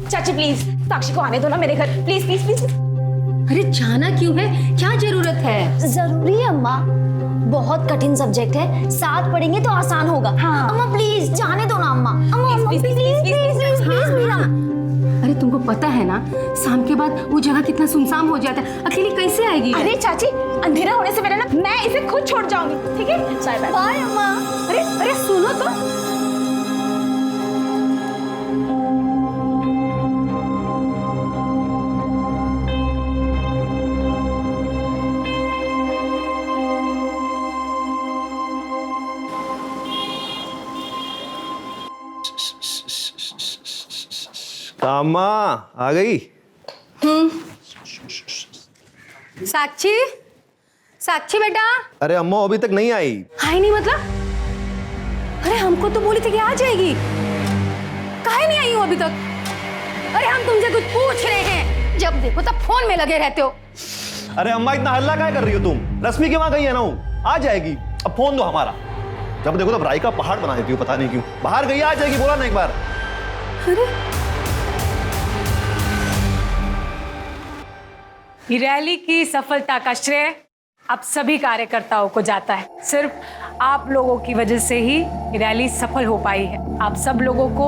चाची प्लीज साक्षी को आने दो ना मेरे घर, प्लीज प्लीज प्लीज। अरे जाना क्यों है, क्या जरूरत है? जरूरी है अम्मा, बहुत कठिन सब्जेक्ट है, साथ पढ़ेंगे तो आसान होगा। हाँ। अम्मा प्लीज जाने दो ना अम्मा, अम्मा प्लीज प्लीज प्लीज प्लीज। अरे तुमको पता है ना शाम के बाद वो जगह कितना सुनसान हो जाता है, अकेली कैसे आएगी? अरे चाची अंधेरा होने से पहले ना मैं इसे खुद छोड़ जाऊंगी, ठीक है? Bye bye. बाय अम्मा। अरे अरे सुनो तो। कामा आ गई? साक्षी, साक्षी बेटा। अरे अम्मा अभी तक नहीं आई। आई नहीं मतलब? अरे हमको तो बोली थी कि आ जाएगी, काहे नहीं आई हो अभी तक? अरे हम तुमसे कुछ पूछ रहे हैं, जब देखो तब फोन में लगे रहते हो। अरे अम्मा इतना हल्ला क्या कर रही हो तुम? रश्मि के वहां गई है ना, वो आ जाएगी। अब फोन दो हमारा, जब देखो तब राई का पहाड़ बना देती हो, पता नहीं क्यों। बाहर गई, आ जाएगी, बोला ना एक बार। रैली की सफलता का श्रेय अब सभी कार्यकर्ताओं को जाता है। सिर्फ आप लोगों की वजह से ही रैली सफल हो पाई है। आप सब लोगों को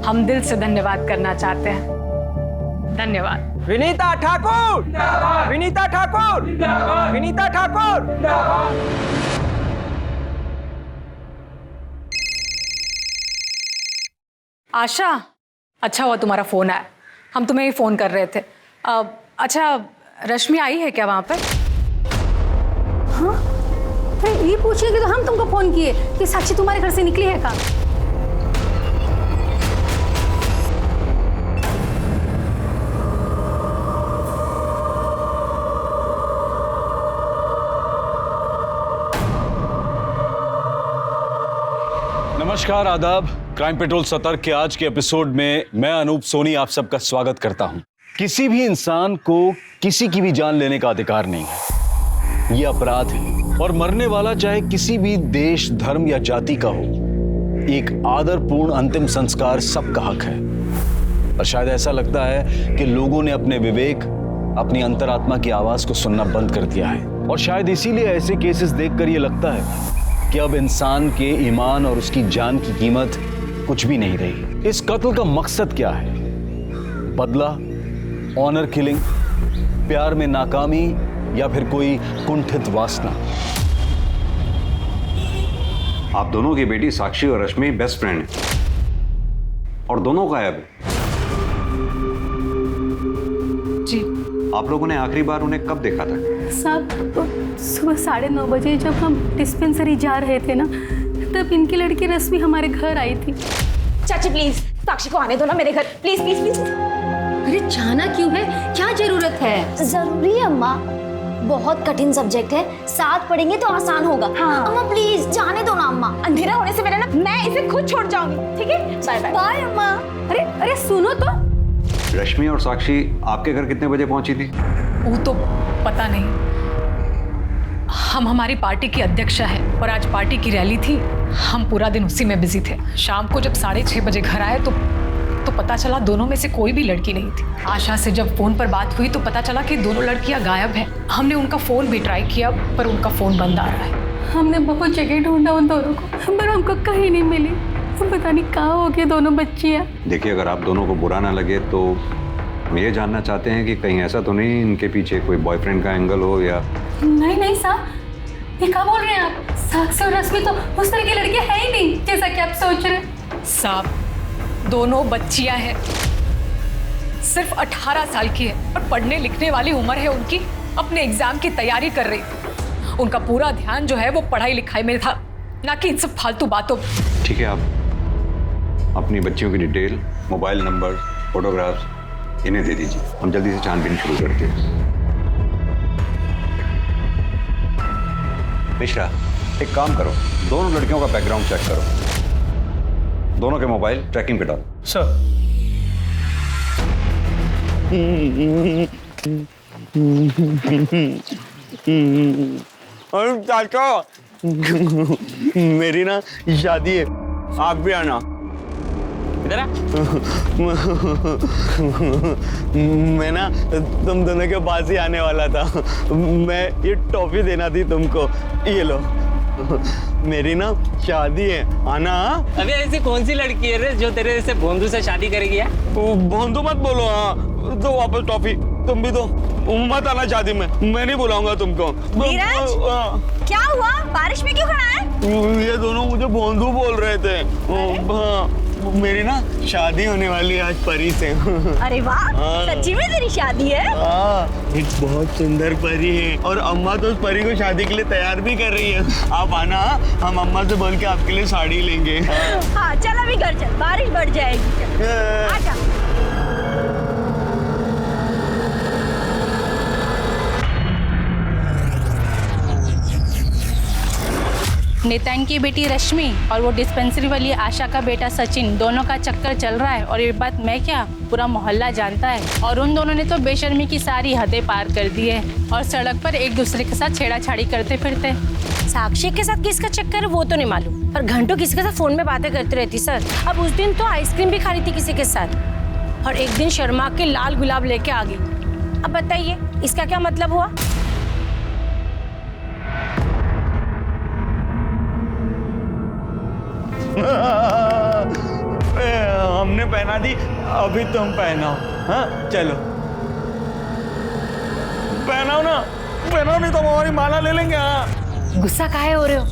हम दिल से धन्यवाद करना चाहते हैं। धन्यवाद। विनीता ठाकुर, विनीता ठाकुर, विनीता ठाकुर। आशा, अच्छा हुआ तुम्हारा फोन आया, हम तुम्हें ही फोन कर रहे थे। अच्छा रश्मि आई है क्या वहां पर? हाँ? अरे ये पूछेगी तो हम तुमको फोन किए कि साक्षी तुम्हारे घर से निकली है का? नमस्कार, आदाब। क्राइम पेट्रोल सतर्क के आज के एपिसोड में मैं अनूप सोनी आप सबका स्वागत करता हूं। किसी भी इंसान को किसी की भी जान लेने का अधिकार नहीं है, यह अपराध है। और मरने वाला चाहे किसी भी देश, धर्म या जाति का हो, एक आदरपूर्ण अंतिम संस्कार सबका हक है। और शायद ऐसा लगता है कि लोगों ने अपने विवेक, अपनी अंतरात्मा की आवाज को सुनना बंद कर दिया है। और शायद इसीलिए ऐसे केसेस देखकर यह लगता है कि अब इंसान के ईमान और उसकी जान की कीमत कुछ भी नहीं रही। इस कत्ल का मकसद क्या है? बदला, ऑनर किलिंग, प्यार में नाकामी या फिर कोई कुंठित वासना? आप दोनों की बेटी साक्षी और रश्मि बेस्ट फ्रेंड है और दोनों गायब है। जी। आप लोगों ने आखिरी बार उन्हें कब देखा था? साहब सुबह 9:30 बजे जब हम डिस्पेंसरी जा रहे थे ना, तब इनकी लड़की रश्मि हमारे घर आई थी। चाची प्लीज साक्षी को आने दो ना मेरे घर, प्लीज प्लीज प्लीज। अरे जाना क्यों है, क्या जरूरत है? जरूरी है अम्मा, बहुत कठिन सब्जेक्ट है, साथ पढ़ेंगे तो आसान होगा। हाँ। अम्मा प्लीज जाने दो ना अम्मा। अंधेरा होने से पहले ना मैं इसे खुद छोड़ जाऊंगी, ठीक है? Bye bye. बाय अम्मा। अरे अरे सुनो तो। रश्मि और साक्षी आपके घर कितने बजे पहुंची थी? वो तो पता नहीं। हम हमारी पार्टी की अध्यक्षा है और आज पार्टी की रैली थी, हम पूरा दिन उसी में बिजी थे। शाम को जब 6:30 बजे घर आए तो पता चला दोनों में से कोई भी लड़की नहीं थी। आशा से जब फोन पर बात हुई तो पता चला कि दोनों लड़कियां गायब हैं। हमने उनका फोन भी ट्राई किया पर उनका फोन बंद आ रहा है। हमने बहुत जगह ढूंढा उन दोनों को, पर हमको कहीं नहीं मिली। पता नहीं कहाँ हो गए दोनों बच्चियाँ। देखिए, अगर आप दोनों को बुरा ना लगे तो हम ये जानना चाहते हैं कि कहीं ऐसा तो नहीं इनके पीछे कोई बॉयफ्रेंड का एंगल हो या? नहीं नहीं साहब, ये क्या बोल रहे हैं आप? साक्षी और रश्मि तो उस तरह की लड़की है ही नहीं जैसा कि आप सोच रहे हैं। साहब, दोनों बच्चियां हैं, सिर्फ 18 साल की है और पढ़ने लिखने वाली उम्र है उनकी। अपने एग्जाम की तैयारी कर रही थी। उनका पूरा ध्यान जो है वो पढ़ाई लिखाई में था, ना कि इन सब फालतू बातों। ठीक है, आप अपनी बच्चियों की डिटेल, मोबाइल नंबर, फोटोग्राफ्स इन्हें दे दीजिए। हम जल्दी से छानबीन शुरू करते हैं। मिश्रा, एक काम करो, दोनों लड़कियों का बैकग्राउंड चेक करो, दोनों के मोबाइल ट्रैकिंग पे डालो। सर। और चाचा मेरी ना शादी है, आप भी आना। इधर आ। मैं ना तुम दोनों के पास ही आने वाला था। मैं ये टॉफी देना थी तुमको, ये लो। मेरी ना शादी है, आना। अबे ऐसी कौन सी लड़की है रे जो तेरे से भोंदू से शादी करेगी? भोंदू मत बोलो। हाँ तो वापस टॉफी, तुम भी तो मत आना शादी में, मैं नहीं बुलाऊंगा तुमको। नीरज, क्या हुआ? बारिश में क्यों खड़ा है? ये दोनों मुझे भोंदू बोल रहे थे। हाँ, मेरी ना शादी होने वाली है आज परी से। अरे वाह, सच्ची में तेरी शादी है? हाँ, एक बहुत सुंदर परी है और अम्मा तो उस परी को शादी के लिए तैयार भी कर रही है। आप आना, हम अम्मा से बोल के आपके लिए साड़ी लेंगे। हाँ चल अभी घर चल, बारिश बढ़ जाएगी। आजा। नितिन की बेटी रश्मि और वो डिस्पेंसरी वाली आशा का बेटा सचिन, दोनों का चक्कर चल रहा है। और ये बात मैं क्या, पूरा मोहल्ला जानता है। और उन दोनों ने तो बेशर्मी की सारी हदें पार कर दी है और सड़क पर एक दूसरे के साथ छेड़ाछाड़ी करते फिरते। साक्षी के साथ किसका चक्कर है वो तो नहीं मालूम, पर घंटों किसी के साथ फोन में बातें करती रहती सर। अब उस दिन तो आइसक्रीम भी खा रही थी किसी के साथ और एक दिन शर्मा के लाल गुलाब लेके आ गई। अब बताइए इसका क्या मतलब हुआ? हमने पहना दी, अभी तुम पहनाओ। हाँ चलो पहनाओ ना, पहनाओ नहीं तो हमारी माला ले लेंगे। हाँ गुस्सा काहे हो रहे हो?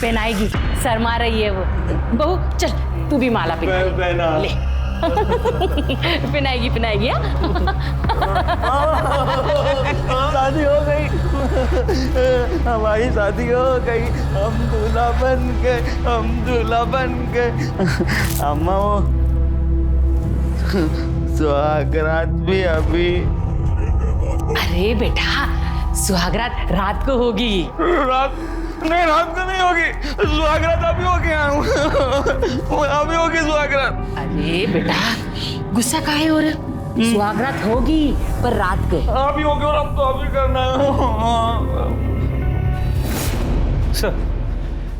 पहनाएगी, शर्मा रही है वो। बहू चल तू भी माला पहना ले। पहनाएगी पहनाएगी। शादी हो गई, हमारी शादी हो गई, हम दूल्हा बन गए, हम दूल्हा बन गए। अम्मा वो सुहागरात भी अभी। अरे बेटा सुहागरात रात को होगी। रात नहीं, रात को नहीं होगी सुहागरात, अभी होगी। अभी होगी सुहागरात। अरे बेटा गुस्सा काहे हो रहे? सुहागरात होगी पर रात को। अभी होगी और अब तो अभी करना है। सर,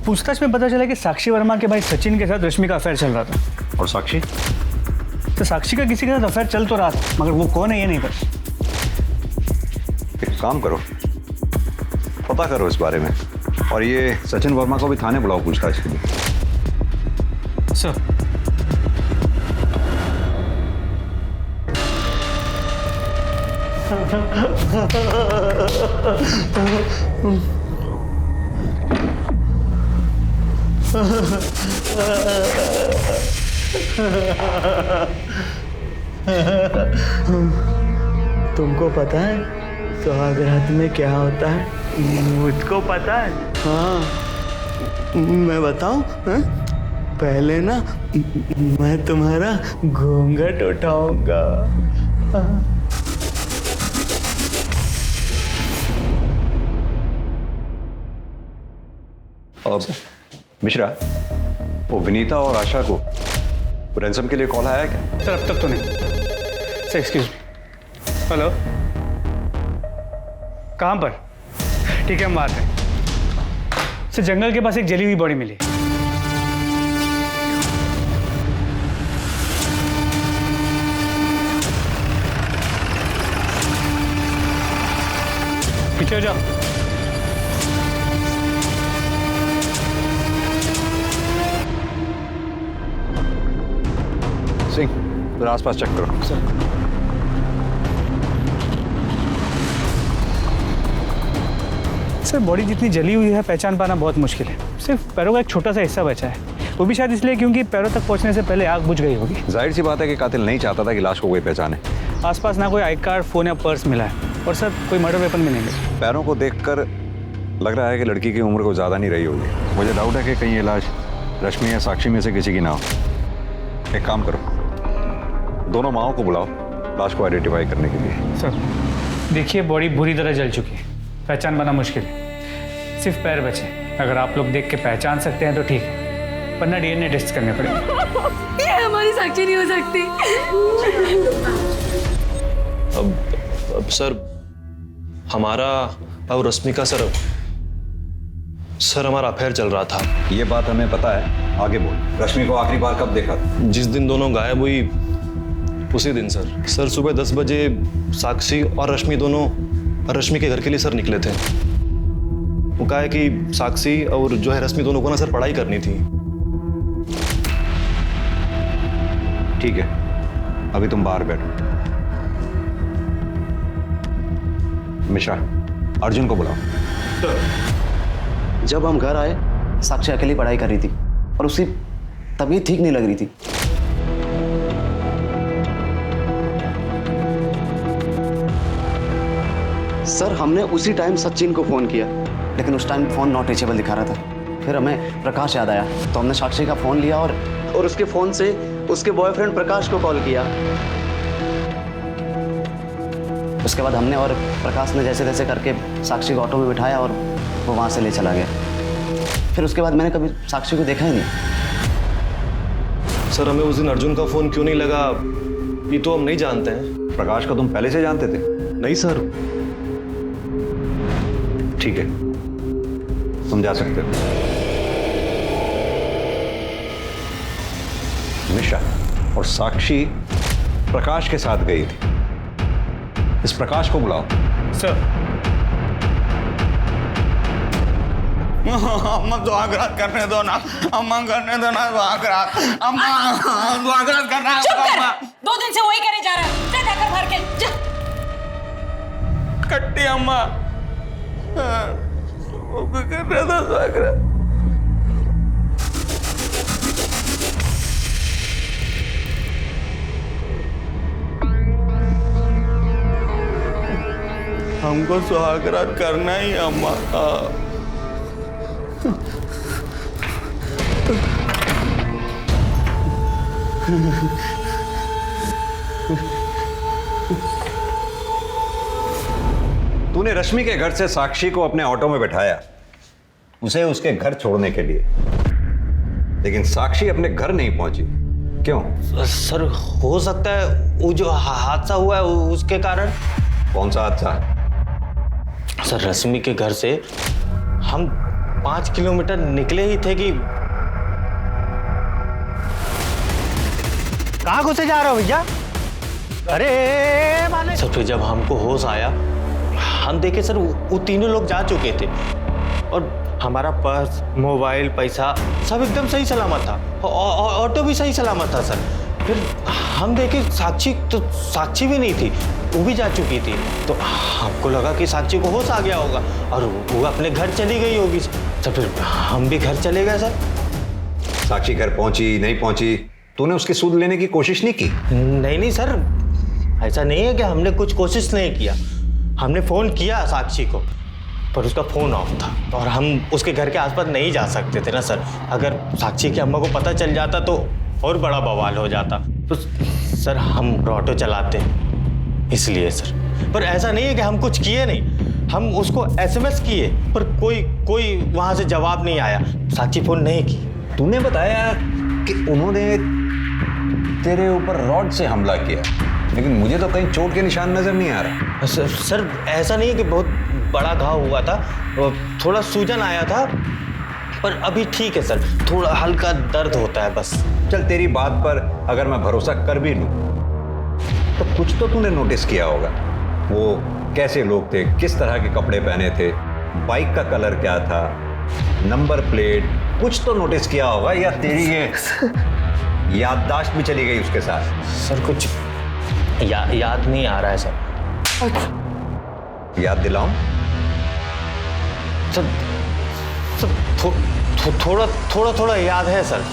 पूछताछ में पता चला कि साक्षी वर्मा के भाई सचिन के साथ रश्मि का अफेयर चल रहा था। और साक्षी? तो साक्षी का किसी के साथ अफेयर चल तो रहा था, मगर वो कौन है ये नहीं पता। एक काम करो, पता करो इस बारे में और ये सचिन वर्मा को भी थाने बुलाओ पूछताछ के लिए। सर तुमको पता है सुहागरात में क्या होता है? मुझको पता है। हाँ मैं बताऊं? पहले ना मैं तुम्हारा घूंघट उठाऊंगा। अब मिश्रा, वो विनीता और आशा को रैंसम के लिए कॉल आया क्या? सर अब तक तो नहीं। Sir excuse me. हेलो, कहाँ पर? ठीक है हम आते हैं। सर जंगल के पास एक जली हुई बॉडी मिली। पीछे हो जाओ। सिंह, जरा आसपास चेक करो। सर बॉडी जितनी जली हुई है पहचान पाना बहुत मुश्किल है। सिर्फ पैरों का एक छोटा सा हिस्सा बचा है, वो भी शायद इसलिए क्योंकि पैरों तक पहुंचने से पहले आग बुझ गई होगी। जाहिर सी बात है कि कातिल नहीं चाहता था कि लाश को कोई पहचाने। आसपास ना कोई आई कार्ड, फोन या पर्स मिला है और सर कोई मर्डर वेपन भी नहीं मिला। पैरों को देखकर लग रहा है कि लड़की की उम्र को ज़्यादा नहीं रही होगी। मुझे डाउट है कि कहीं ये लाश रश्मि या साक्षी में से किसी की ना हो। एक काम करो, दोनों माओं को बुलाओ लाश को आइडेंटिफाई करने के लिए। सर देखिए बॉडी बुरी तरह जल चुकी है, पहचान पाना मुश्किल है। सिर्फ पैर बचे, अगर आप लोग देख के पहचान सकते हैं तो ठीक है, वरना डीएनए टेस्ट करने पड़ेंगे। ये हमारी साक्षी नहीं हो सकती। अब सर हमारा और रश्मि का सर हमारा अफेयर चल रहा था। ये बात हमें पता है, आगे बोल। रश्मि को आखिरी बार कब देखा? जिस दिन दोनों गायब हुई उसी दिन सर। सर सुबह 10 बजे साक्षी और रश्मि दोनों रश्मि के घर के लिए सर निकले थे। वो कहा है कि साक्षी और जो है रश्मि दोनों को ना सर पढ़ाई करनी थी। ठीक है, अभी तुम बाहर बैठो। मिश्रा, अर्जुन को बुलाओ। जब हम घर आए साक्षी अकेली पढ़ाई कर रही थी और उसकी तबीयत ठीक नहीं लग रही थी। सर हमने उसी टाइम सचिन को फोन किया, लेकिन उस टाइम फोन नॉट रीचेबल दिखा रहा था। फिर हमें प्रकाश याद आया तो हमने साक्षी का फोन लिया और उसके फोन से उसके बॉयफ्रेंड प्रकाश को कॉल किया। उसके बाद हमने और प्रकाश ने जैसे तैसे करके साक्षी को ऑटो में बिठाया और वो वहां से ले चला गया। फिर उसके बाद मैंने कभी साक्षी को देखा ही नहीं। सर हमें उस दिन अर्जुन का फोन क्यों नहीं लगा ये तो हम नहीं जानते हैं। प्रकाश को तुम पहले से जानते थे? नहीं सर। ठीक है, तुम जा सकते हो। मिश्रा और साक्षी प्रकाश के साथ गई थी। इस प्रकाश को बुलाओ। सर। अम्मा दुआग्रात करने दो ना, अम्मा करने दो ना दुआग्रात, अम्मा दुआग्रात करना है। चुप कर, 2 दिन से वही करे जा रहा है। जा जाकर भर के जा। कट्टी अम्मा करने दो दुआग्रात। हमको सुहागरात करना ही अम्मा। तूने रश्मि के घर से साक्षी को अपने ऑटो में बैठाया, उसे उसके घर छोड़ने के लिए, लेकिन साक्षी अपने घर नहीं पहुंची। क्यों? सर हो सकता है वो जो हादसा हुआ है उसके कारण। कौन सा हादसा? सर रश्मि के घर से हम 5 किलोमीटर निकले ही थे कि कहाँ घुसे जा रहे हो भैया? अरे सर फिर जब हमको होश आया हम देखे सर वो तीनों लोग जा चुके थे और हमारा पर्स, मोबाइल, पैसा सब एकदम सही सलामत था। ऑटो भी सही सलामत था सर। फिर हम देखे साक्षी भी नहीं थी, वो भी जा चुकी थी। तो हमको लगा कि साक्षी को होश आ गया होगा और वो अपने घर चली गई होगी। तो फिर हम भी घर चले गए सर। साक्षी घर पहुंची नहीं पहुंची, तूने उसकी सुध लेने की कोशिश नहीं की? नहीं सर, ऐसा नहीं है कि हमने कुछ कोशिश नहीं किया। हमने फोन किया साक्षी को पर उसका फोन ऑफ था और हम उसके घर के आसपास नहीं जा सकते थे ना सर। अगर साक्षी की अम्मा को पता चल जाता तो और बड़ा बवाल हो जाता। तो सर हम ऑटो चलाते इसलिए सर। पर ऐसा नहीं है कि हम कुछ किए नहीं, हम उसको SMS किए पर कोई वहां से जवाब नहीं आया। साक्षी फोन नहीं की। तूने बताया कि उन्होंने तेरे ऊपर रॉड से हमला किया, लेकिन मुझे तो कहीं चोट के निशान नजर नहीं आ रहा। सर ऐसा नहीं है कि बहुत बड़ा घाव हुआ था, थोड़ा सूजन आया था पर अभी ठीक है सर। थोड़ा हल्का दर्द होता है बस। चल तेरी बात पर अगर मैं भरोसा कर भी लूं तो कुछ तो तूने नोटिस किया होगा। वो कैसे लोग थे, किस तरह के कपड़े पहने थे, बाइक का कलर क्या था, नंबर प्लेट, कुछ तो नोटिस किया होगा। या तेरी ये याददाश्त भी चली गई उसके साथ? सर कुछ याद नहीं आ रहा है सर। याद दिलाऊं? सर थोड़ा याद है सर।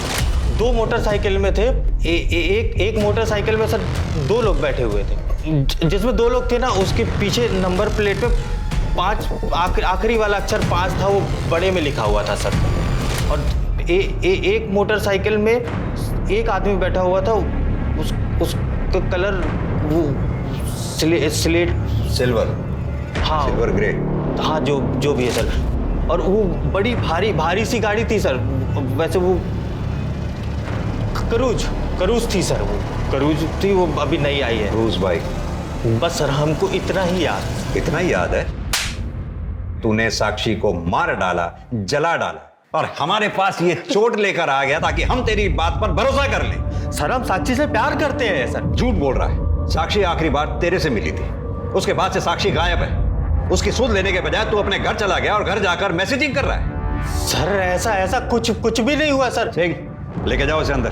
2 मोटरसाइकिल में थे। एक मोटरसाइकिल में सर 2 लोग बैठे हुए थे। जिसमें 2 लोग थे ना उसके पीछे नंबर प्लेट पे 5 आखिरी वाला अक्षर 5 था, वो बड़े में लिखा हुआ था सर। और एक मोटरसाइकिल में एक आदमी बैठा हुआ था, उसका कलर वो स्लेट सिल्वर। हाँ सिल्वर ग्रे। हाँ जो भी है सर। और वो बड़ी भारी सी गाड़ी थी सर। वैसे वो करूज थी सर। वो करूज थी, वो अभी नई आई है। Cruise bike. बस सर हमको इतना ही याद। इतना ही याद है? तूने साक्षी को मार डाला, जला डाला और हमारे पास ये चोट लेकर आ गया ताकि हम तेरी बात पर भरोसा कर लें। सर हम साक्षी से प्यार करते हैं सर। झूठ बोल रहा है। साक्षी आखिरी बार तेरे से मिली थी, उसके बाद से साक्षी गायब है। उसकी सुध लेने के बजाय तू अपने घर चला गया और घर जाकर मैसेजिंग कर रहा है। सर ऐसा कुछ भी नहीं हुआ सर। ठीक, लेके जाओ इसे अंदर।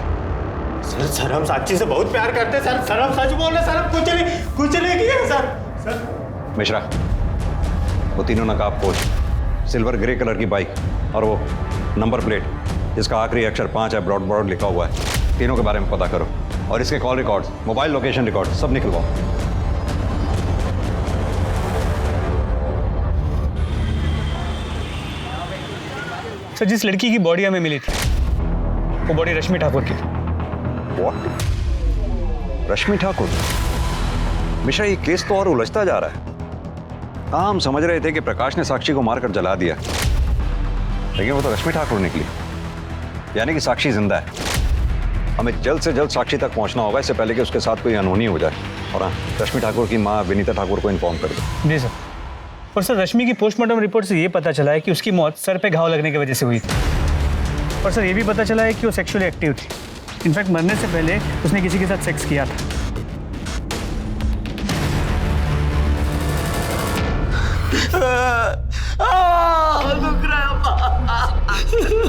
सर हम साक्षी से बहुत प्यार करते हैं सर। हम सच बोल रहे हैं सर, हम कुछ नहीं किया सर। मिश्रा, वो तीनों नकाबपोश, सिल्वर ग्रे कलर की बाइक और वो नंबर प्लेट जिसका आखिरी अक्षर 5 है, ब्रॉड लिखा हुआ है, तीनों के बारे में पता करो और इसके call records, mobile location record सब निकलवाओ। सर जिस लड़की की बॉडी हमें मिली थी वो बॉडी रश्मि ठाकुर की थी। What? रश्मि ठाकुर? मिश्रा, ये केस तो और उलझता जा रहा है। हाँ, हम समझ रहे थे कि प्रकाश ने साक्षी को मारकर जला दिया, लेकिन वो तो रश्मि ठाकुर निकली, यानी कि साक्षी जिंदा है। हमें जल्द से जल्द साक्षी तक पहुंचना होगा, इससे पहले कि उसके साथ कोई अनहोनी हो जाए। और हाँ, रश्मि ठाकुर की माँ विनीता ठाकुर को इन्फॉर्म कर दो। जी सर। और सर रश्मि की पोस्टमार्टम रिपोर्ट से ये पता चला है कि उसकी मौत सर पे घाव लगने की वजह से हुई थी। और सर ये भी पता चला है कि वो सेक्सुअली एक्टिव थी। इनफैक्ट मरने से पहले उसने किसी के साथ सेक्स किया था।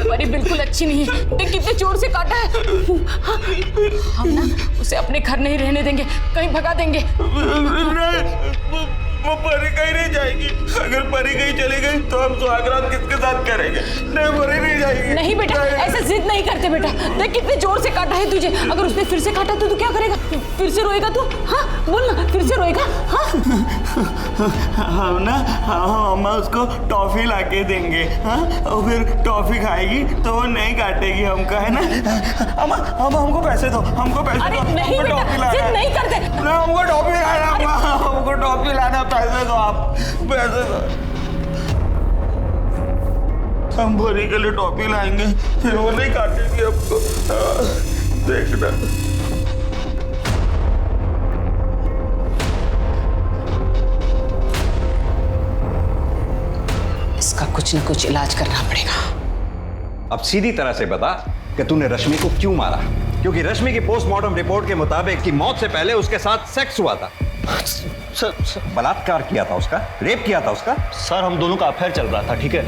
परी बिल्कुल अच्छी नहीं है, देख कितने जोर से काटा है। हम ना उसे अपने घर नहीं रहने देंगे, कहीं भगा देंगे। वो परी कहीं नहीं जाएगी। अगर परी कहीं चली गई तो हम सुहागरात किसके साथ करेंगे? नहीं, परी नहीं जाएगी। नहीं बेटा, ऐसा जिद नहीं करते बेटा। देख कितने जोर से काटा है तुझे। अगर उसने फिर से काटा तो तू क्या करेगा? फिर से रोएगा तू? हाँ बोल ना, फिर से रोएगा? हाँ हम ना हम उसको टॉफी लाके देंगे। हाँ, और फिर टॉफी खाएगी तो वो नहीं काटेगी हमको, है ना? हमको पैसे दो, हमको पैसे दो। अरे नहीं बेटा, जिद नहीं करते। हमको टॉफी लाना, हमको टॉफी लाना, पैसे दो आप, पैसे दो। हम भरी के लिए टॉफी लाएंगे, फिर वो नहीं काटेगी हमको। देखना। इसका कुछ न कुछ इलाज करना पड़ेगा। अब सीधी तरह से बता कि तूने रश्मि को क्यों मारा? क्योंकि रश्मि की पोस्टमार्टम रिपोर्ट के मुताबिक कि मौत से पहले उसके साथ सेक्स हुआ था। सर बलात्कार किया था उसका, रेप किया था उसका। सर हम दोनों का अफेयर चल रहा था, ठीक है?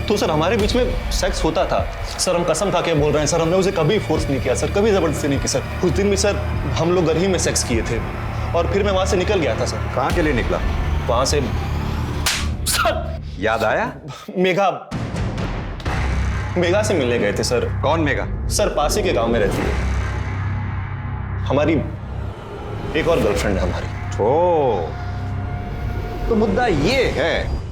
तो सर हमारे बीच में सेक्स होता था। सर हम कसम खा के बोल रहे हैं, सर हमने उसे कभी फोर्स नहीं किया, सर कभी जबरदस्ती नहीं की। सर उस दिन भी सर हम लोग घर ही में सेक्स किए थे और फिर मैं वहां से निकल गया था। सर कहाँ के लिए निकला? वहां से सर याद आया? मेघा से मिलने गए थे सर। कौन मेघा? सर पास ही के गांव में रहती है, हमारी एक और गर्लफ्रेंड है हमारी। ओ, तो मुद्दा ये है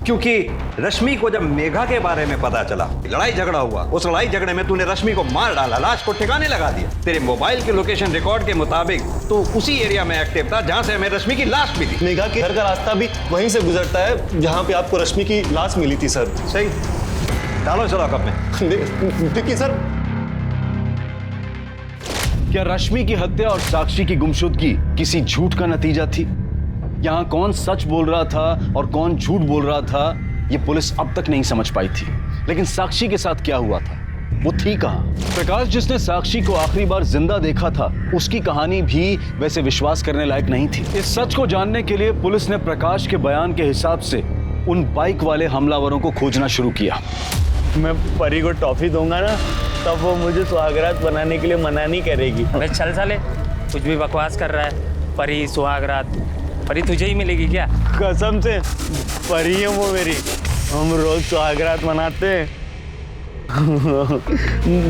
क्योंकि रश्मि को जब मेघा के बारे में पता चला, लड़ाई झगड़ा हुआ, उस लड़ाई झगड़े में तूने रश्मि को मार डाला, लाश को ठिकाने लगा दिया। तेरे मोबाइल के लोकेशन रिकॉर्ड के मुताबिक तो उसी एरिया में एक्टिव था जहां से हमें रश्मि की लाश मिली। मेघा के घर का रास्ता भी वहीं से गुजरता है जहां पे आपको रश्मि की लाश मिली थी। सर सही, डालो इसे लॉकअप में। देखिए सर, क्या रश्मि की हत्या और साक्षी की गुमशुदगी किसी झूठ का नतीजा थी? यहां कौन सच बोल रहा था और कौन झूठ बोल रहा था, यह पुलिस अब तक नहीं समझ पाई थी। लेकिन साक्षी के साथ क्या हुआ था, वो थी कहां? प्रकाश जिसने साक्षी को आखिरी बार जिंदा देखा था, उसकी कहानी भी वैसे विश्वास करने लायक नहीं थी। इस सच को जानने के लिए पुलिस ने प्रकाश के बयान के हिसाब से उन बाइक वाले हमलावरों को खोजना शुरू किया। मैं परी को टॉफी दूंगा ना, तब वो मुझे सुहागरात बनाने के लिए मना नहीं करेगी। अबे चल साले, कुछ भी बकवास कर रहा है। परी सुहागरात, परी तुझे ही मिलेगी क्या? कसम से परी है वो मेरी। हम रोज सुहागरात मनाते हैं,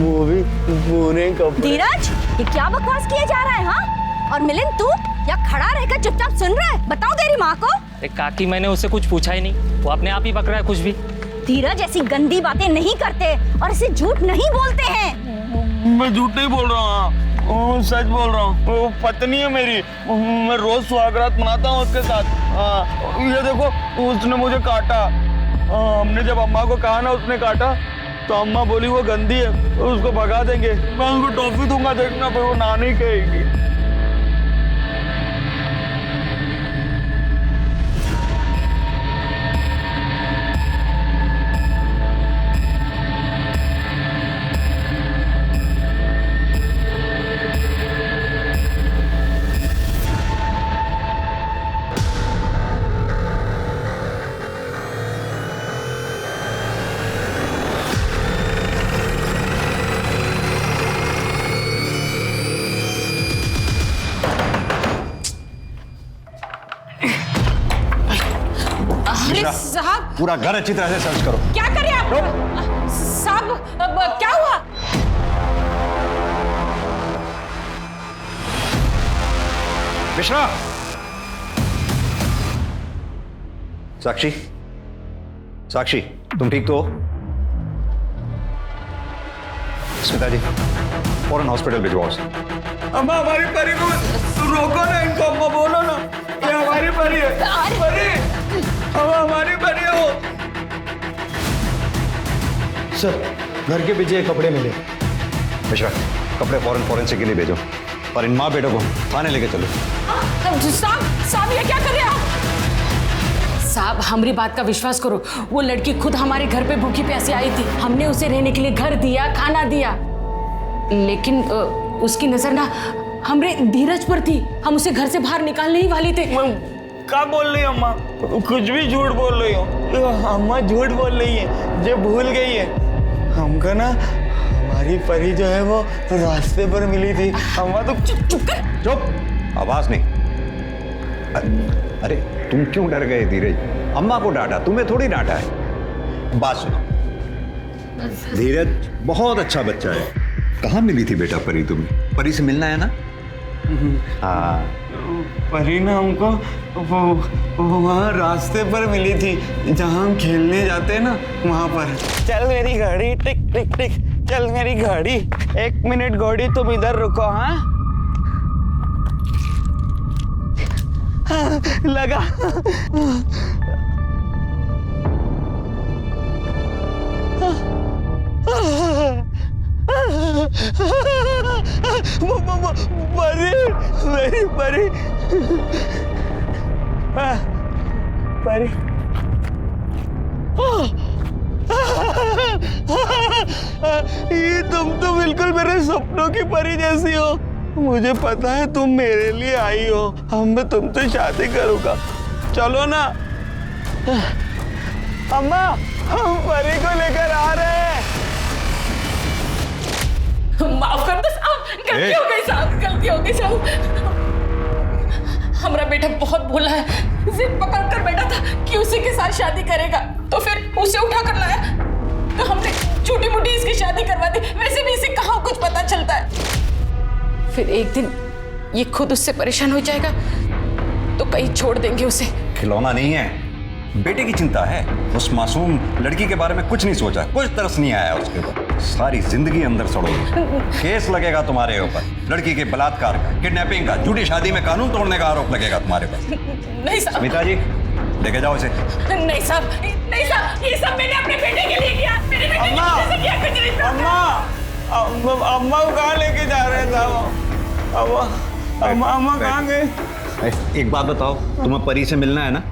वो भी पूरे कपड़े। धीरज, ये क्या बकवास किया जा रहा है? हाँ, और मिलिंद तू या खड़ा रहकर चुपचाप सुन रहा है? बताओ तेरी माँ को। काकी मैंने उससे कुछ पूछा ही नहीं, वो अपने आप ही बक रहा है कुछ भी। धीरज ऐसी गंदी बातें नहीं करते और ऐसे झूठ नहीं बोलते हैं। मैं झूठ नहीं बोल रहा हूँ, सच बोल रहा हूँ। वो पत्नी है मेरी, मैं रोज सुहागरात मनाता हूँ उसके साथ। ये देखो, उसने मुझे काटा। हमने जब अम्मा को कहा ना उसने काटा, तो अम्मा बोली वो गंदी है, उसको भगा देंगे। मैं उसको टॉफी दूंगा, देखना, पर वो ना नहीं कहेगी। अरे साहब, पूरा घर अच्छी तरह से सर्च करो। क्या कर रहे हैं आप? साहब, क्या हुआ? मिश्रा, साक्षी, साक्षी, तुम ठीक तो हो? स्मिता जी, फौरन हॉस्पिटल भिजवाओ उसे। अम्मा, हमारी परी को रोको ना, इनको अम्मा बोलो ना, ये हमारी परी है। परी, अम्मा हमारी परी है वो। सर, घर के पीछे कपड़े मिले। मिश्रा, कपड़े फौरन फॉरेंसिक के लिए भेजो और इन माँ बेटों को थाने लेके चलो। साहब, ये क्या कर रहे हैं आप? साहब, हमारी बात का विश्वास करो, वो लड़की खुद हमारे घर पे भूखी प्यासी आई थी। हमने उसे रहने के लिए घर दिया, खाना दिया, लेकिन उसकी नजर ना हमरे धीरज पर थी। हम उसे घर से बाहर निकालने ही वाले थे। क्या बोल रही हो अम्मा? कुछ भी झूठ बोल रही हो। अम्मा झूठ बोल रही है, जो भूल गई है हमको ना। हमारी परी जो है वो रास्ते पर मिली थी। अम्मा तो चुप कर। चुप, आवाज नहीं। अरे तुम क्यों डर गए धीरज? अम्मा को डांटा, तुम्हें थोड़ी डांटा है। बात सुनो, धीरज बहुत अच्छा बच्चा है। कहाँ मिली थी बेटा परी तुम्हें? परी से मिलना है ना? हाँ, परी ना हमको वो वहाँ रास्ते पर मिली थी, जहाँ हम खेलने जाते हैं ना, वहाँ पर। चल मेरी गाड़ी, टिक टिक टिक, चल मेरी गाड़ी। 1 मिनट गाड़ी, तुम इधर रुको। हाँ, लगा। परी, मेरी परी, परी। ये तुम तो बिल्कुल मेरे सपनों की परी जैसी हो। मुझे पता है तुम मेरे लिए आई हो। मैं तुमसे शादी करूंगा, चलो ना। अम्मा, हम परी को लेकर आ रहे हैं। माफ कर दो साहब, गलती हो गई साहब, गलती हो गई साहब। हमारा बेटा बहुत भोला है, जिद पकड़ कर बैठा था कि उसी के साथ शादी करेगा, तो फिर उसे उठा कर लाया, तो हमने छोटी मोटी इसकी शादी करवा दी। वैसे भी इसे कहाँ कुछ पता चलता है। फिर एक दिन ये खुद उससे परेशान हो जाएगा, तो कहीं छोड़ देंगे उसे। खिलौना नहीं है, बेटे की चिंता है। उस मासूम लड़की के बारे में कुछ नहीं सोचा, कुछ तरस नहीं आया उसके ऊपर। सारी जिंदगी अंदर सड़ोगे। केस लगेगा तुम्हारे ऊपर, लड़की के बलात्कार का, किडनैपिंग का, झूठी शादी में कानून तोड़ने का आरोप लगेगा तुम्हारे पास। नहीं साहब। स्मिता जी, लेके जाओ इसे। नहीं साहब, नहीं साहब, ये सब मैंने अपने बेटे के लिए किया। मेरे बेटे की वजह से किया कुछ नहीं। अम्मा को कहाँ लेके जा रहे थे? अम्मा कहाँ गए? एक बात बताओ, तुम्हें परी से मिलना है ना?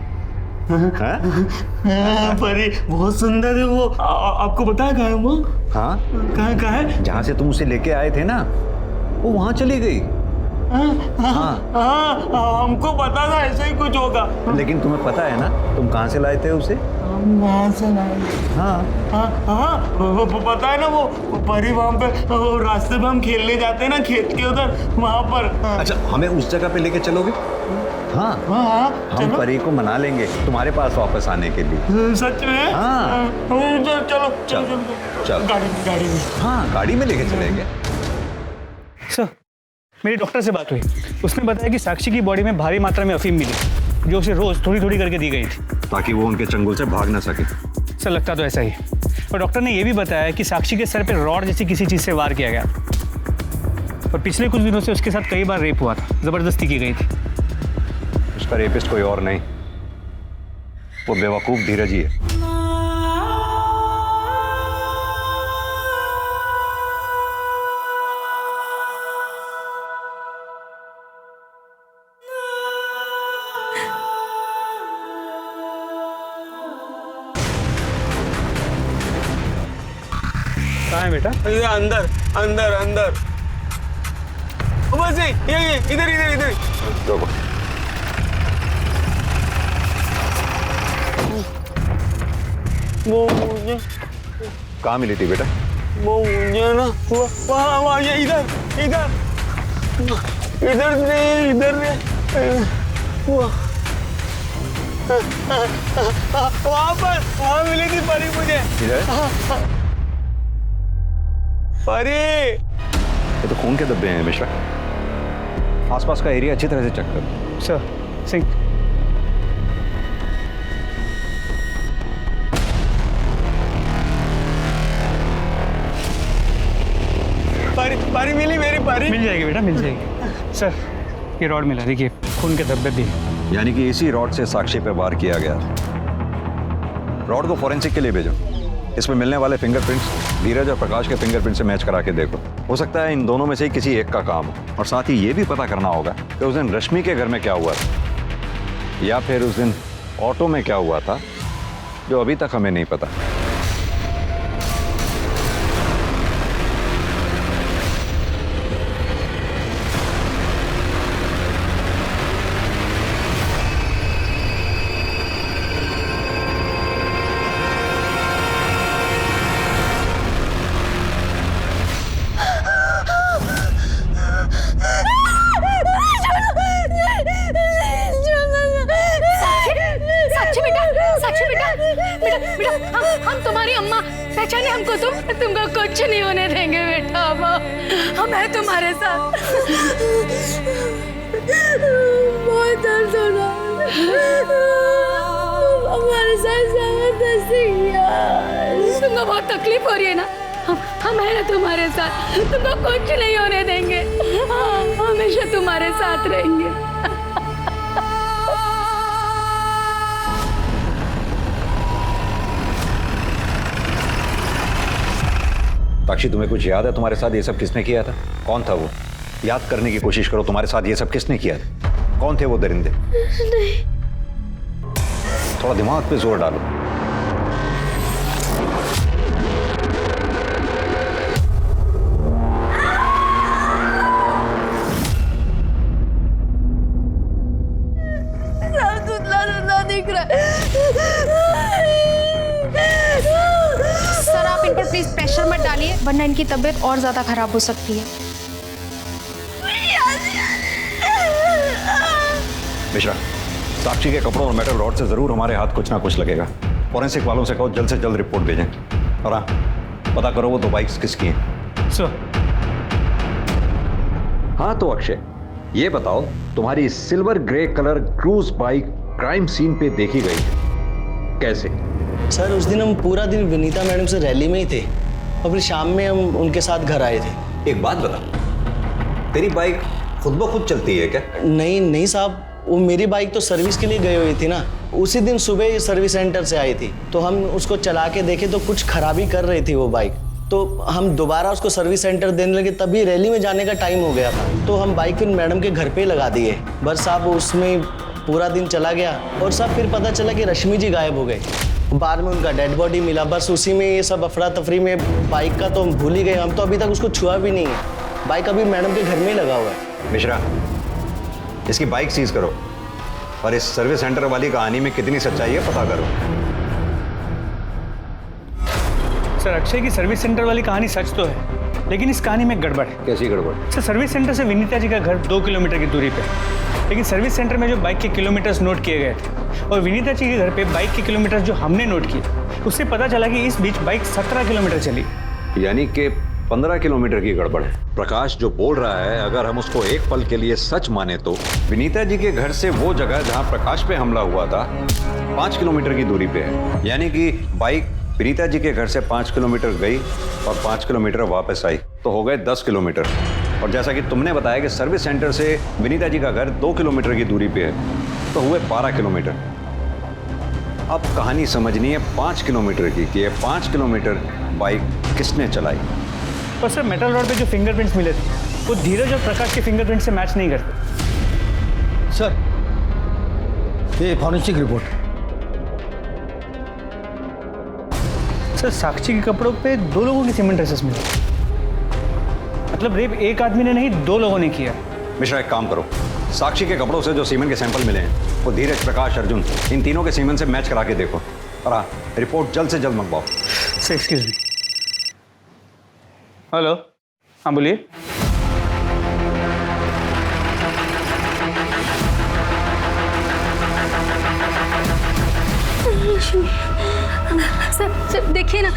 परी बहुत सुंदर है वो। आपको पता है कहाँ है वो? हाँ, कहाँ है? जहाँ से तुम उसे लेके आए थे ना, वो वहाँ चली गई। हाँ, हमको पता था ऐसा ही कुछ होगा। लेकिन तुम्हें पता है ना तुम कहाँ से लाए थे उसे? वहाँ से लाए। हाँ, वो पता है ना, वो परी वहाँ पे, वो रास्ते पे हम खेलने जाते हैं ना, खेत के उधर, वहाँ पर। अच्छा, हमें उस जगह पे लेके चलोगे? हाँ, हम परी को मना लेंगे तुम्हारे पास वापस आने के लिए। सच में? हाँ, चलो गाड़ी में। हाँ, गाड़ी में लेके चलेंगे। सर, मेरी डॉक्टर से बात हुई, उसने बताया कि साक्षी की बॉडी में भारी मात्रा में अफीम मिली, जो उसे रोज थोड़ी थोड़ी करके दी गई थी, ताकि वो उनके चंगुल से भाग ना सके। सर, लगता तो ऐसा ही। और डॉक्टर ने यह भी बताया कि साक्षी के सर पे रॉड जैसी किसी चीज से वार किया गया, और पिछले कुछ दिनों से उसके साथ कई बार रेप हुआ था, जबरदस्ती की गई थी। उसका रेपिस्ट कोई और नहीं, वो बेवकूफ धीरज ही है। कहाँ है बेटा? अंदर अंदर अंदर। बस ये इधर इधर इधर। देखो, वो मुझे कहाँ मिली थी बेटा? वो मुझे ना वहाँ ये इधर इधर इधर नहीं, इधर नहीं, वहां मिली थी परी मुझे। परी, ये तो खून के धब्बे हैं मिश्रा। आसपास का एरिया अच्छी तरह से चेक कर। सर, सिंह। परी मिली मेरी परी। मिल जाएगी बेटा, मिल जाएगी। सर, ये रॉड मिला, देखिए खून के धब्बे भी हैं। यानी कि इसी रॉड से साक्षी पे वार किया गया। रॉड को फॉरेंसिक के लिए भेजो। इसमें मिलने वाले फिंगरप्रिंट्स धीरज और प्रकाश के फिंगरप्रिंट से मैच करा के देखो। हो सकता है इन दोनों में से ही किसी एक का काम हो। और साथ ही ये भी पता करना होगा कि उस दिन रश्मि के घर में क्या हुआ था, या फिर उस दिन ऑटो में क्या हुआ था, जो अभी तक हमें नहीं पता। हम तुम्हारी अम्मा, पहचाने हमको तुमको कुछ नहीं होने देंगे बेटा। हम हैं तुम्हारे साथ। बहुत दर्द हो रहा है, हमारे साथ जबरदस्ती किया। तुमको बहुत तकलीफ हो रही है ना, हम हैं ना तुम्हारे साथ, तुमको कुछ नहीं होने देंगे। हमेशा तुम्हारे साथ रहेंगे। साक्षी, तुम्हें कुछ याद है तुम्हारे साथ ये सब किसने किया था? कौन था वो? याद करने की कोशिश करो, तुम्हारे साथ ये सब किसने किया था? कौन थे वो दरिंदे? नहीं। थोड़ा दिमाग पे जोर डालो। दिख रहा है। सर, आप इन पर प्लीज प्रेशर मत डालिए, वरना इनकी तबीयत और ज्यादा खराब हो सकती है। मिश्रा, साक्षी के कपड़ों और मेटल रॉड से जरूर हमारे हाथ कुछ ना कुछ लगेगा। फॉरेंसिक वालों से कहो जल्द से जल्द रिपोर्ट भेजें। और हाँ, पता करो वो 2 बाइक्स किसकी हैं। सर। हाँ तो अक्षय, ये बताओ तुम्हारी silver grey colour cruise bike crime scene पे देखी गई है, कैसे? सर, उस दिन हम पूरा दिन विनीता मैडम से रैली में ही थे और फिर शाम में हम उनके साथ घर आए थे। एक बात बता, तेरी बाइक खुद ब खुद चलती है क्या? नहीं साहब, वो मेरी बाइक तो सर्विस के लिए गई हुई थी ना। उसी दिन सुबह सर्विस सेंटर से आई थी, तो हम उसको चला के देखे तो कुछ खराबी कर रही थी वो बाइक। तो हम दोबारा उसको सर्विस सेंटर देने लगे, तभी रैली में जाने का टाइम हो गया था। तो हम बाइक फिर मैडम के घर पे ही लगा दिए। बस साहब, उसमें पूरा दिन चला गया और सब फिर पता चला कि रश्मि जी गायब हो गए। बाद में उनका डेड बॉडी मिला। बस उसी में ये सब अफरा तफरी में बाइक का तो हम भूल ही गए। हम तो अभी तक उसको छुआ भी नहीं है। बाइक अभी मैडम के घर में ही लगा हुआ है। मिश्रा, इसकी बाइक सीज करो और इस सर्विस सेंटर वाली कहानी में कितनी सच्चाई है पता करो। सर, अक्षय की सर्विस सेंटर वाली कहानी सच तो है, लेकिन इस कहानी में गड़बड़ है। कैसी गड़बड़? सर, सर्विस सेंटर से विनीता जी का घर 2 किलोमीटर की दूरी पे, लेकिन सर्विस सेंटर में जो बाइक के किलोमीटर्स नोट किए गए थे और विनीता जी के घर पे बाइक के किलोमीटर जो हमने नोट किए, उससे पता चला कि इस बीच बाइक 17 किलोमीटर चली। यानी कि 15 किलोमीटर की गड़बड़ है। प्रकाश जो बोल रहा है, अगर हम उसको एक पल के लिए सच माने तो विनीता जी के घर से वो जगह जहां प्रकाश पे हमला हुआ था 5 किलोमीटर की दूरी पे है। यानी कि बाइक विनीता जी के घर से 5 किलोमीटर गई और 5 किलोमीटर वापस आई, तो हो गए 10 किलोमीटर। और जैसा कि तुमने बताया कि सर्विस सेंटर से विनीता जी का घर 2 किलोमीटर की दूरी पे है, तो हुए 12 किलोमीटर। अब कहानी समझनी है 5 किलोमीटर की, कि ये 5 किलोमीटर बाइक किसने चलाई। और सर, मेटल रोड पे जो फिंगरप्रिंट्स मिले थे वो धीरज और प्रकाश के फिंगरप्रिंट से मैच नहीं करते। सर, ये फॉरेंसिक रिपोर्ट। सर, साक्षी के कपड़ों पे 2 लोगों की सीमेंट ट्रेसेस मिले। मतलब रेप एक आदमी ने नहीं, 2 लोगों ने किया। मिश्रा, एक काम करो, साक्षी के कपड़ों से जो सीमेंट के सैंपल मिले हैं वो धीरज, प्रकाश, अर्जुन, इन तीनों के सीमेंट से मैच करा के देखो। और हाँ, रिपोर्ट जल्द से जल्द मंगवाओ। Sir, excuse me. हेलो, हाँ बोलिए। सर देखिए ना,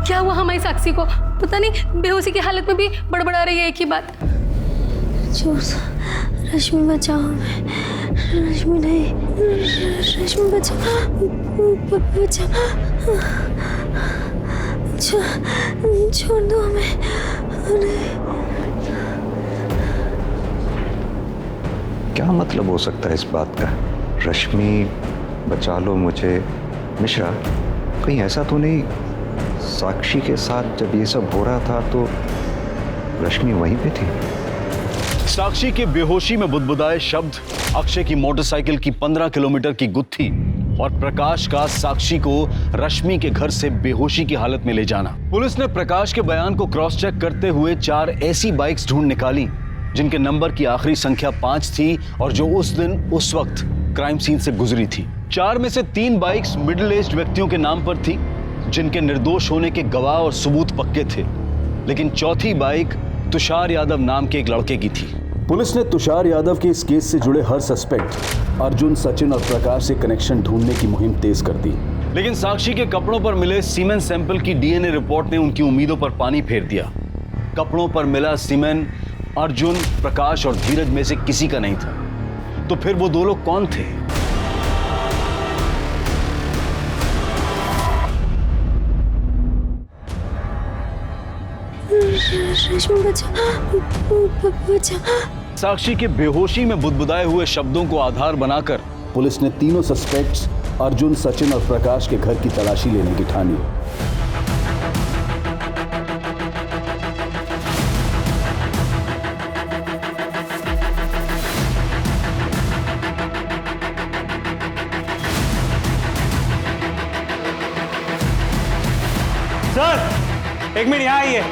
क्या हुआ हमारी साक्षी को? पता नहीं बेहोशी की हालत में भी बड़बड़ा रही है एक ही बात। रश्मि बचाओ, रश्मि नहीं, रश्मि बचाओ, छोड़ दो हमें। क्या मतलब हो सकता है इस बात का? रश्मि बचा लो मुझे। मिश्रा, कहीं ऐसा तो नहीं साक्षी के साथ जब ये सब हो रहा था तो रश्मि वहीं पे थी? साक्षी के बेहोशी में बुदबुदाए शब्द, अक्षय की मोटरसाइकिल की 15 किलोमीटर की गुत्थी और प्रकाश का साक्षी को रश्मि के घर से बेहोशी की हालत में ले जाना। पुलिस ने प्रकाश के बयान को क्रॉस चेक करते हुए 4 ऐसी बाइक्स ढूंढ निकाली जिनके नंबर की आखिरी संख्या 5 थी और जो उस दिन उस वक्त क्राइम सीन से गुजरी थी। 4 में से 3 बाइक्स मिडिल एज्ड व्यक्तियों के नाम पर थी जिनके निर्दोष होने के गवाह और सबूत पक्के थे, लेकिन चौथी बाइक तुषार यादव नाम के एक लड़के की थी। पुलिस ने तुषार यादव के इस केस से जुड़े हर सस्पेक्ट अर्जुन, सचिन और प्रकाश से कनेक्शन ढूंढने की मुहिम तेज कर दी, लेकिन साक्षी के कपड़ों पर मिले सीमेन सैंपल की डीएनए रिपोर्ट ने उनकी उम्मीदों पर पानी फेर दिया। कपड़ों पर मिला सीमेन अर्जुन, प्रकाश और धीरज में से किसी का नहीं था। तो फिर वो 2 लोग कौन थे? साक्षी के बेहोशी में बुदबुदाए हुए शब्दों को आधार बनाकर पुलिस ने तीनों सस्पेक्ट्स अर्जुन, सचिन और प्रकाश के घर की तलाशी लेने की ठानी। सर, एक मिनट यहाँ आइए।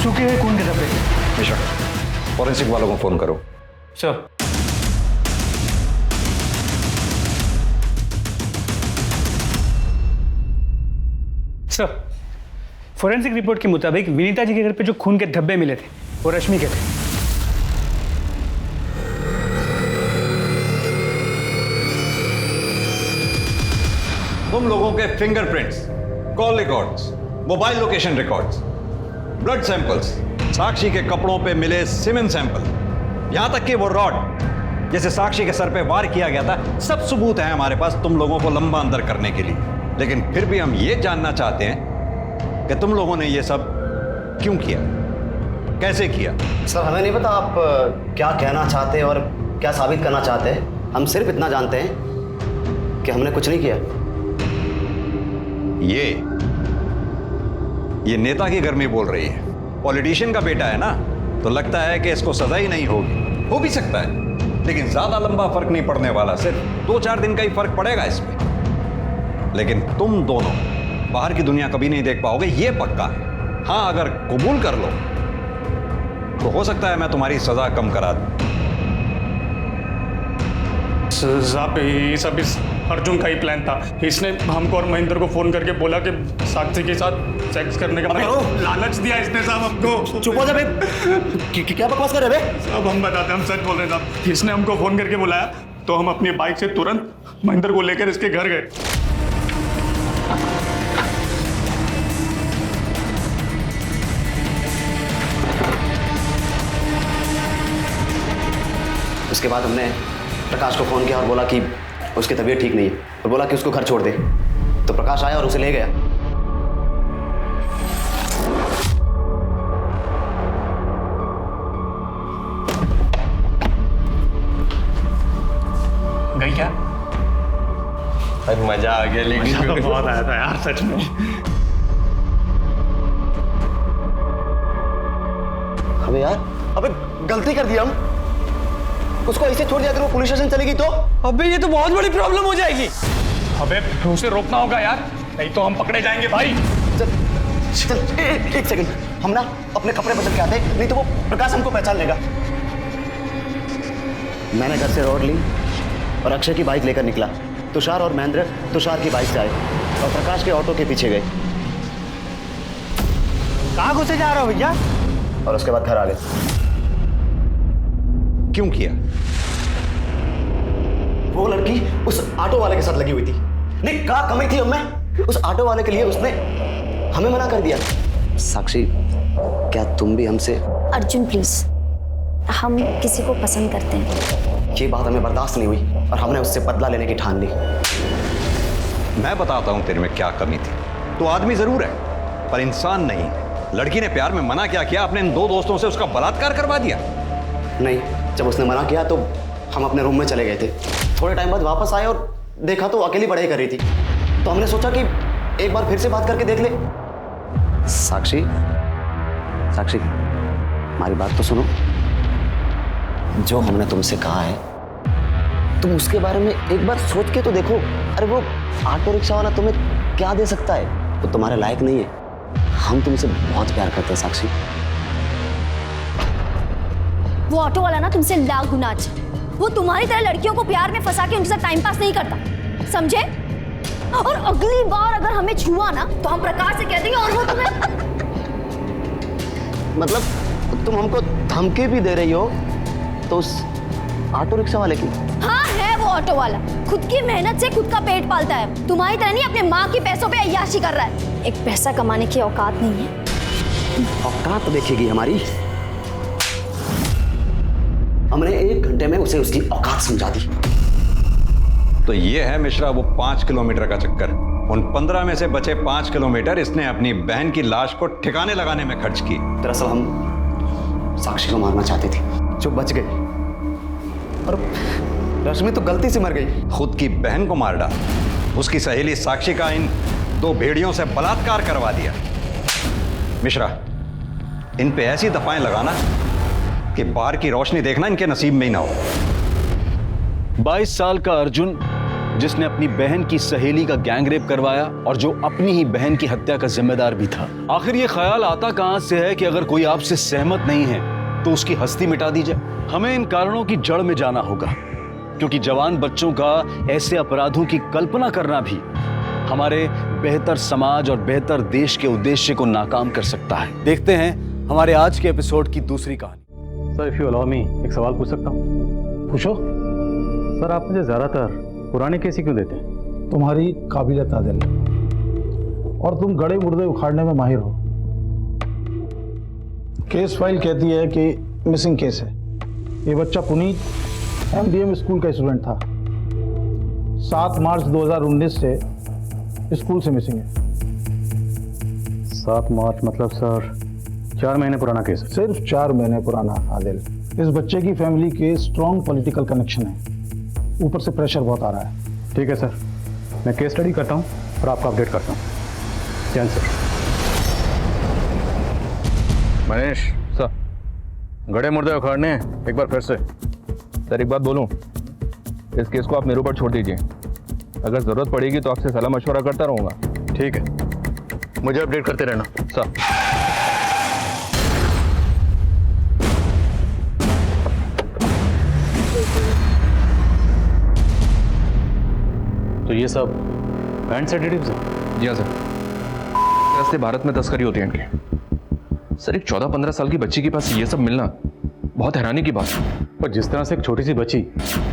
सूखे हुए खून के धब्बे। मिश्रा, फॉरेंसिक वालों को फोन करो। सर। सर, फोरेंसिक रिपोर्ट के मुताबिक विनीता जी के घर पे जो खून के धब्बे मिले थे वो रश्मि के थे। तुम लोगों के fingerprints, call records, mobile location records, blood samples, Sakshi के कपड़ों पे मिले सीमेन सैंपल, यहां तक कि वो रॉड जैसे साक्षी के सर पे वार किया गया था, सब सबूत हैं हमारे पास तुम लोगों को लंबा अंदर करने के लिए। लेकिन फिर भी हम ये जानना चाहते हैं कि तुम लोगों ने ये सब क्यों किया, कैसे किया? सर, हमें नहीं पता आप क्या कहना चाहते हैं और क्या साबित करना चाहते हैं। हम सिर्फ इतना जानते हैं कि हमने कुछ नहीं किया। ये नेता की घर में बोल रही है, पॉलिटिशियन का बेटा है ना, तो लगता है कि इसको सजा ही नहीं होगी। हो भी सकता है, लेकिन ज्यादा लंबा फर्क नहीं पड़ने वाला, सिर्फ 2-4 दिन का ही फर्क पड़ेगा इसमें। लेकिन तुम दोनों बाहर की दुनिया कभी नहीं देख पाओगे, ये पक्का है। हाँ, अगर कबूल कर लो तो हो सकता है मैं तुम्हारी सजा कम करा दूं। साहब, ये सब इस अर्जुन का ही प्लान था। इसने हमको और महेंद्र को फोन करके बोला कि साक्षी के साथ सेक्स करने का लालच दिया इसने साहब हमको। चुप हो जा बे। क्या बकवास कर रहे हैं? साहब, हम बताते हैं, हम सच बोल रहे हैं साहब। इसने हमको फोन करके बुलाया तो हम अपनी बाइक से तुरंत महेंद्र को लेकर इसके घर गए। उसके बाद हमने प्रकाश को फोन किया और बोला कि उसकी तबीयत ठीक नहीं है और बोला कि उसको घर छोड़ दे। तो प्रकाश आया और उसे ले गया। गई क्या? अरे मजा आ गया, लेकिन मजा तो बहुत आया था यार, सच में। अबे यार, अबे गलती कर दी हम। उसको ऐसे छोड़ दिया, अगर वो पुलिस स्टेशन चलेगी तो? अबे ये तो बहुत बड़ी प्रॉब्लम हो जाएगी। अबे उसे रोकना होगा यार, नहीं तो हम पकड़े जाएंगे भाई। चल एक सेकंड, हम ना अपने कपड़े बदल के आते, नहीं तो वो प्रकाश हमको पहचान लेगा। मैंने घर से रॉड ली और अक्षय की बाइक लेकर निकला। तुषार और महेंद्र तुषार की बाइक से आए और प्रकाश के ऑटो के पीछे गए। कहाँ घुसे जा रहे हो भैया? और उसके बाद घर आ गए। क्यों किया? वो लड़की उस ऑटो वाले के साथ लगी हुई थी। नहीं, क्या कमी थी हमें? उस ऑटो वाले के लिए उसने हमें मना कर दिया। साक्षी, क्या तुम भी हमसे? अर्जुन प्लीज, हम किसी को पसंद करते हैं। ये बात हमें बर्दाश्त नहीं हुई और हमने उससे बदला लेने की ठान ली। मैं बताता हूं तेरे में क्या कमी थी। तो आदमी जरूर है पर इंसान नहीं। लड़की ने प्यार में मना क्या किया, अपने इन दो दोस्तों से उसका बलात्कार करवा दिया। नहीं, जब उसने मना किया तो हम अपने रूम में चले गए थे। थोड़े टाइम बाद वापस आए और देखा तो अकेली पढ़ाई कर रही थी। तो हमने सोचा कि एक बार फिर से बात करके देख ले। साक्षी, साक्षी, हमारी बात तो सुनो। जो हमने तुमसे कहा है तुम उसके बारे में एक बार सोच के तो देखो। अरे वो ऑटो रिक्शा वाला तुम्हें क्या दे सकता है? वो तुम्हारे लायक नहीं है। हम तुमसे बहुत प्यार करते हैं साक्षी। वो ऑटो वाला ना तुमसे लाख गुना अच्छा। वो तुम्हारी तरह लड़कियों को प्यार में फंसा के उनके साथ टाइम पास नहीं करता, समझे? और अगली बार अगर हमें छुआ ना तो हम प्रकाश से कह देंगे और वो तुम्हें मतलब तुम हमको धमकी भी दे रही हो तो उस ऑटो रिक्शा वाले की? हाँ, है वो ऑटो वाला। खुद की मेहनत से खुद का पेट पालता है। तुम्हारी तरह नहीं अपने माँ के पैसों पे अय्याशी कर रहा है। एक पैसा कमाने की औकात नहीं है। औकात देखेगी हमारी। हमने 1 घंटे में उसे उसकी औकात समझा दी। तो ये है मिश्रा वो 5 किलोमीटर का चक्कर। उन 15 में से बचे 5 किलोमीटर इसने अपनी बहन की लाश को ठिकाने लगाने में खर्च की। दरअसल हम साक्षी को मारना चाहते थे जो बच गई, और रश्मि तो गलती से मर गई। खुद की बहन को मार डाला। उसकी सहेली साक्षी का इन 2 भेड़ियों से बलात्कार करवा दिया। मिश्रा, इन पे ऐसी दफाएं लगाना कि बाहर की रोशनी देखना इनके नसीब में ही ना हो। 22 साल का अर्जुन, जिसने अपनी बहन की सहेली का गैंग रेप करवाया और जो अपनी ही बहन की हत्या का जिम्मेदार भी था। आखिर ये ख्याल आता कहां से है कि अगर कोई आपसे सहमत नहीं है तो उसकी हस्ती मिटा दी जाए? हमें इन कारणों की जड़ में जाना होगा, क्योंकि जवान बच्चों का ऐसे अपराधों की कल्पना करना भी हमारे बेहतर समाज और बेहतर देश के उद्देश्य को नाकाम कर सकता है। देखते हैं हमारे आज के एपिसोड की दूसरी कहानी। Sir, if you allow me, एक सवाल पूछ सकता हूँ? पूछो। सर, आप मुझे ज़्यादातर पुराने केस ही क्यों देते हैं? तुम्हारी काबिलियत आदिल, और तुम गड़े मुर्दे उखाड़ने में माहिर हो। केस फाइल कहती है कि मिसिंग केस है। ये बच्चा पुनीत MDM स्कूल का स्टूडेंट था। 7 मार्च 2019 से स्कूल से मिसिंग है। 7 मार्च मतलब सर 4 महीने पुराना केस है। सिर्फ 4 महीने पुराना आदिल। इस बच्चे की फैमिली के स्ट्रॉन्ग पॉलिटिकल कनेक्शन है, ऊपर से प्रेशर बहुत आ रहा है। ठीक है सर, मैं केस स्टडी करता हूँ और आपको अपडेट करता हूँ। जैन सर। मनीष सर, गड़े मुर्दे उखाड़ने एक बार फिर से। सर, एक बात बोलूं, इस केस को आप मेरे ऊपर छोड़ दीजिए। अगर ज़रूरत पड़ेगी तो आपसे सलाह मशवरा करता रहूँगा। ठीक है, मुझे अपडेट करते रहना सर। तो ये सब बैंड से डिटेल्स हैं? जी हाँ सर, रास्ते भारत में तस्करी होती है इनकी। सर, एक 14-15 साल की बच्ची के पास ये सब मिलना बहुत हैरानी की बात है। पर जिस तरह से एक छोटी सी बच्ची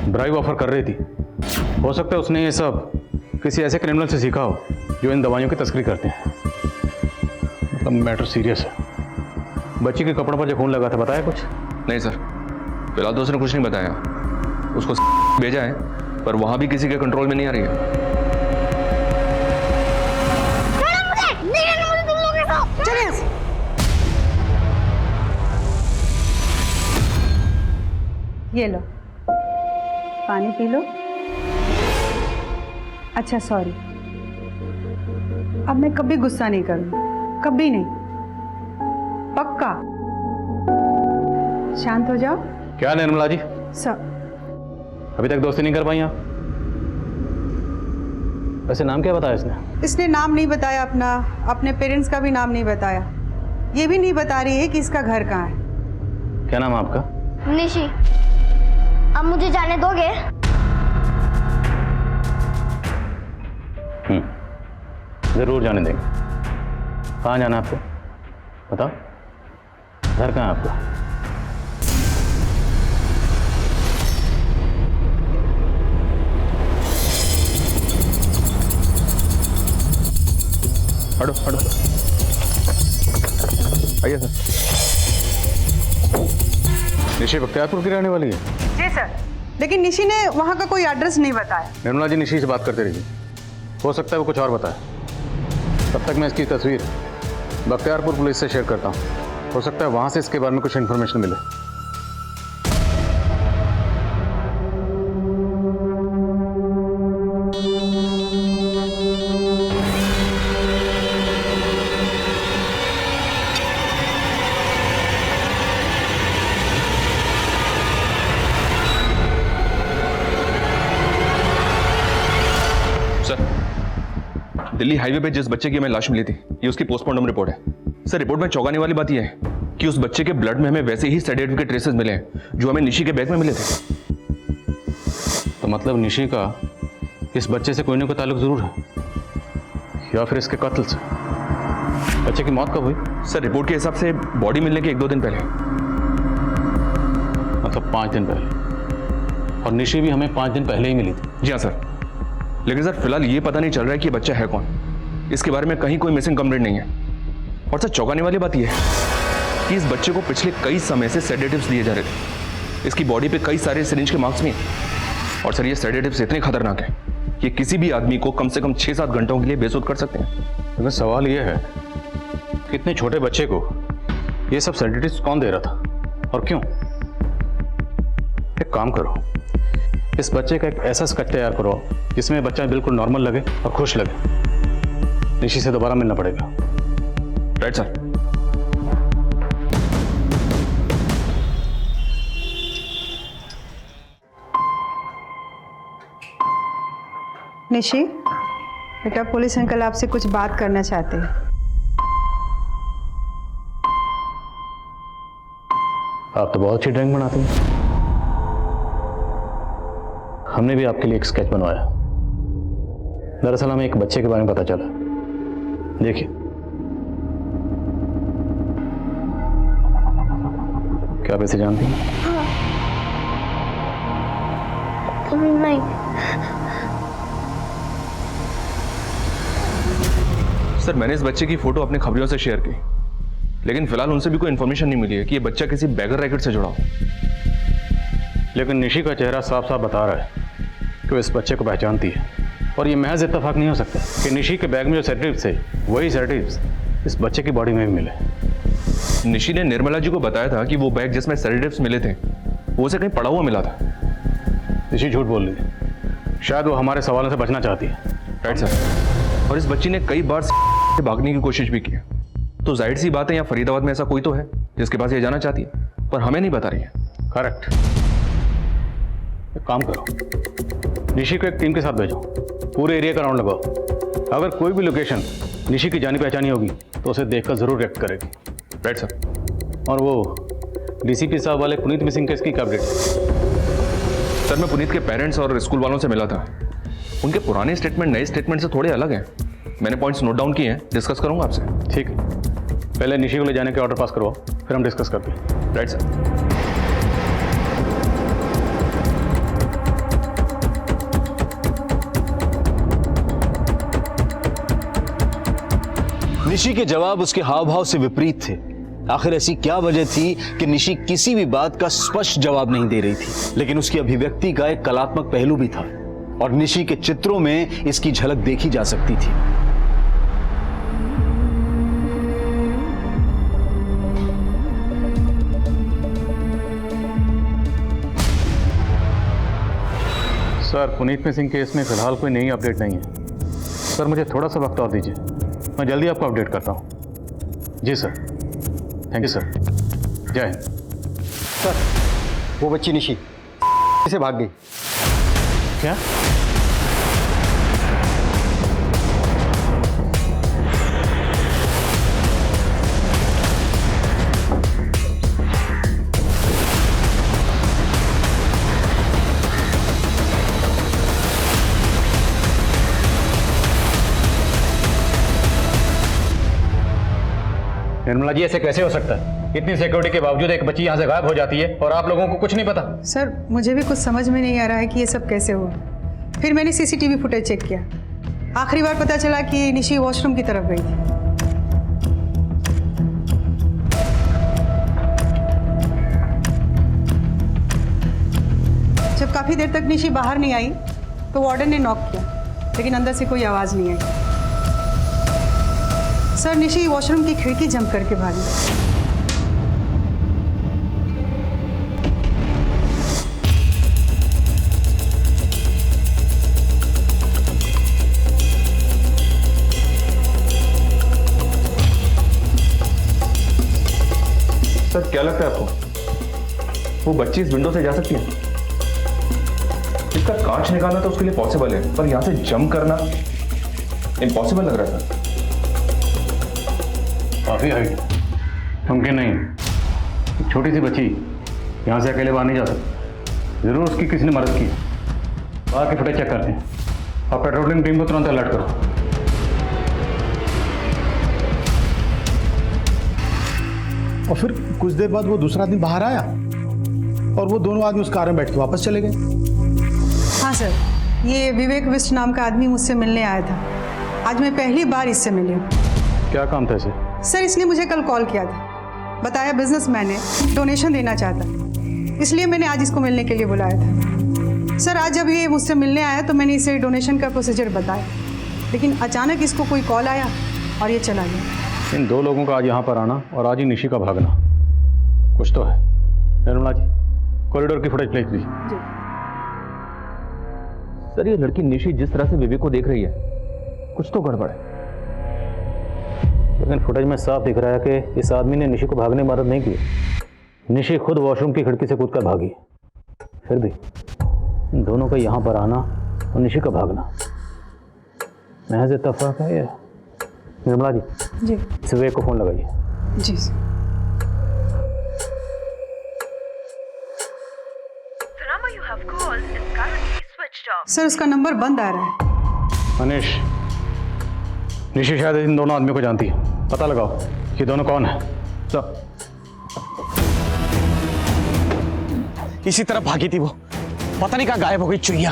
ड्राइव ऑफर कर रही थी, हो सकता है उसने ये सब किसी ऐसे क्रिमिनल से सीखा हो जो इन दवाइयों की तस्करी करते हैं। मतलब मैटर सीरियस है। बच्ची के कपड़ों पर जो खून लगा था, बताया कुछ? नहीं सर, फिलहाल तो उसने कुछ नहीं बताया। उसको भेजा है पर वहाँ भी किसी के कंट्रोल में नहीं आ रही है। ये लो, पानी पी लो। अच्छा सॉरी, अब मैं कभी गुस्सा नहीं करूंगी, कभी नहीं, पक्का। शांत हो जाओ। क्या निर्मला जी, सब अभी तक दोस्ती नहीं कर पाई आप? वैसे नाम क्या बताया इसने? इसने नाम नहीं बताया अपना, अपने पेरेंट्स का भी नाम नहीं बताया। ये भी नहीं बता रही है कि इसका घर कहाँ है। क्या नाम है आपका? निशी। अब मुझे जाने दोगे? जरूर जाने देंगे। कहाँ जाना है आपको, बताओ। घर कहाँ है आपका? हटो हटो, आइए सर। निशी बख्तियारपुर की रहने वाली है? जी सर, लेकिन निशी ने वहाँ का कोई एड्रेस नहीं बताया। निर्मला जी निशी से बात करते रहिए, हो सकता है वो कुछ और बताए। तब तक मैं इसकी तस्वीर बख्तियारपुर पुलिस से शेयर करता हूँ, हो सकता है वहाँ से इसके बारे में कुछ इन्फॉर्मेशन मिले। दिल्ली हाईवे पे जिस बच्चे की हमें लाश मिली थी, ये उसकी पोस्टमार्टम रिपोर्ट है। सर रिपोर्ट में चौंकाने वाली बात यह है कि उस बच्चे के ब्लड में हमें वैसे ही सेडेटिव के ट्रेसेस मिले हैं जो हमें निशी के बैग में मिले थे। तो मतलब निशी का इस बच्चे से कोई ना कोई ताल्लुक जरूर है, या फिर इसके कत्ल से। बच्चे की मौत कब हुई? सर रिपोर्ट के हिसाब से बॉडी मिलने के 1-2 दिन पहले। मतलब 5 दिन पहले, और निशी भी हमें 5 दिन पहले ही मिली थी। जी हाँ सर, लेकिन सर फिलहाल ये पता नहीं चल रहा है कि ये बच्चा है कौन। इसके बारे में कहीं कोई मिसिंग कंप्लेंट नहीं है। और सर चौंकाने वाली बात यह है कि इस बच्चे को पिछले कई समय से सेडेटिव्स दिए जा रहे थे। इसकी बॉडी पे कई सारे सिरिंज के मार्क्स भी हैं। और सर ये सेडेटिव्स इतने खतरनाक हैं कि किसी भी आदमी को कम से कम 6-7 घंटों के लिए बेसुध कर सकते हैं। लेकिन सवाल यह है कि इतने छोटे बच्चे को ये सब सेडेटिव्स कौन दे रहा था और क्यों? एक काम करो, इस बच्चे का एक ऐसा स्केच तैयार करो जिसमें बच्चा बिल्कुल नॉर्मल लगे और खुश लगे। निशी से दोबारा मिलना पड़ेगा। Right sir. निशी, बेटा पुलिस अंकल आपसे कुछ बात करना चाहते हैं। आप तो बहुत अच्छी ड्राइंग बनाते हैं। हमने भी आपके लिए एक स्केच बनवाया। दरअसल हमें एक बच्चे के बारे में पता चला। देखिए, क्या आप इसे जानती हैं? नहीं। सर मैंने इस बच्चे की फोटो अपने खबरियों से शेयर की, लेकिन फिलहाल उनसे भी कोई इन्फॉर्मेशन नहीं मिली है कि ये बच्चा किसी बैगर रैकेट से जुड़ा हो। लेकिन निशी का चेहरा साफ साफ बता रहा है कि वो इस बच्चे को पहचानती है, और ये महज इत्तेफाक नहीं हो सकता कि निशी के बैग में जो सेडेटिव्स थे वही सेडेटिव्स इस बच्चे की बॉडी में भी मिले। निशी ने निर्मला जी को बताया था कि वो बैग जिसमें सेडेटिव्स मिले थे वो उसे कहीं पड़ा हुआ मिला था। निशी झूठ बोल रही है, शायद वो हमारे सवालों से बचना चाहती है। राइट सर, और इस बच्ची ने कई बार से भागने की कोशिश भी की है। तो जाहिर सी बात है यहाँ फरीदाबाद में ऐसा कोई तो है जिसके पास ये जाना चाहती है, पर हमें नहीं बता रही है। करेक्ट। एक काम करो, निशी को एक टीम के साथ भेजो, पूरे एरिया का राउंड लगाओ। अगर कोई भी लोकेशन निशी की जानी पहचानी होगी तो उसे देखकर जरूर रिएक्ट करेगी। Right sir. और वो डीसीपी साहब वाले पुनीत मिसिंग केस की क्या अपडेट? सर मैं पुनीत के पेरेंट्स और स्कूल वालों से मिला था। उनके पुराने स्टेटमेंट नए स्टेटमेंट से थोड़े अलग हैं। मैंने पॉइंट्स नोट डाउन किए हैं, डिस्कस करूंगा आपसे। ठीक है, पहले निशी को ले जाने के ऑर्डर पास करवाओ, फिर हम डिस्कस करते हैं। Right sir. निशी के जवाब उसके हाव भाव से विपरीत थे। आखिर ऐसी क्या वजह थी कि निशी किसी भी बात का स्पष्ट जवाब नहीं दे रही थी? लेकिन उसकी अभिव्यक्ति का एक कलात्मक पहलू भी था और निशी के चित्रों में इसकी झलक देखी जा सकती थी। सर पुनीत मिसिंग केस में फिलहाल कोई नई अपडेट नहीं है। सर मुझे थोड़ा सा वक्त और दीजिए, मैं जल्दी आपको अपडेट करता हूँ। जी सर, थैंक यू सर। जय हिंद। सर वो बच्ची निशी से भाग गई। क्या? निर्मला जी ऐसे कैसे हो सकता है? इतनी सिक्योरिटी के बावजूद एक बच्ची यहाँ से गायब हो जाती है और आप लोगों को कुछ नहीं पता? सर मुझे भी कुछ समझ में नहीं आ रहा है कि ये सब कैसे हुआ। फिर मैंने सीसीटीवी फुटेज चेक किया, आखिरी बार पता चला कि निशी वॉशरूम की तरफ गई थी। जब काफ़ी देर तक निशी बाहर नहीं आई तो वार्डन ने नॉक किया, लेकिन अंदर से कोई आवाज़ नहीं आई। सर, निशी वॉशरूम की खिड़की जंप करके भागी। सर क्या लगता है आपको, वो बच्ची इस विंडो से जा सकती है? इसका कांच निकालना तो उसके लिए पॉसिबल है, पर यहां से जंप करना इम्पॉसिबल लग रहा था। काफी हाइट, मुमकिन नहीं। एक छोटी सी बच्ची यहां से अकेले बाहर नहीं जा सकती। जरूर उसकी किसी ने मदद की। बाहर के फुटेज चेक करते हैं और पेट्रोलिंग टीम को तुरंत अलर्ट करो। और फिर कुछ देर बाद वो दूसरा आदमी बाहर आया और वो दोनों आदमी उस कार में बैठ के वापस चले गए। हाँ सर, ये विवेक विष्ट नाम का आदमी मुझसे मिलने आया था। आज मैं पहली बार इससे मिली हूँ। क्या काम था इसे? सर, इसने मुझे कल कॉल किया था, बताया बिजनेसमैन है, डोनेशन देना चाहता, इसलिए मैंने आज इसको मिलने के लिए बुलाया था। सर, आज जब ये मुझसे मिलने आया तो मैंने इसे डोनेशन का प्रोसीजर बताया, लेकिन अचानक इसको कोई कॉल आया और ये चला गया। इन दो लोगों का आज यहाँ पर आना और आज ही निशी का भागना, कुछ तो है। निर्मला जी, कॉरिडोर की फुटेज प्लीज। सर, ये लड़की निशी जिस तरह से विवेक को देख रही है, कुछ तो गड़बड़ है। लेकिन फुटेज में साफ दिख रहा है कि इस आदमी ने निशी को भागने में मदद नहीं की। निशी खुद वॉशरूम की खिड़की से कूदकर भागी। फिर भी इन दोनों का यहाँ पर आना और निशी का भागना महज इत्तेफाक है ये। निर्मला जी, विवेक को फोन लगाइए। जी सर, उसका नंबर बंद आ रहा है। मनीष, निशी शायद इन दोनों आदमियों को जानती है, पता लगाओ ये दोनों कौन है। इसी तरह भागी थी वो, पता नहीं कहाँ गायब हो गई चुईया।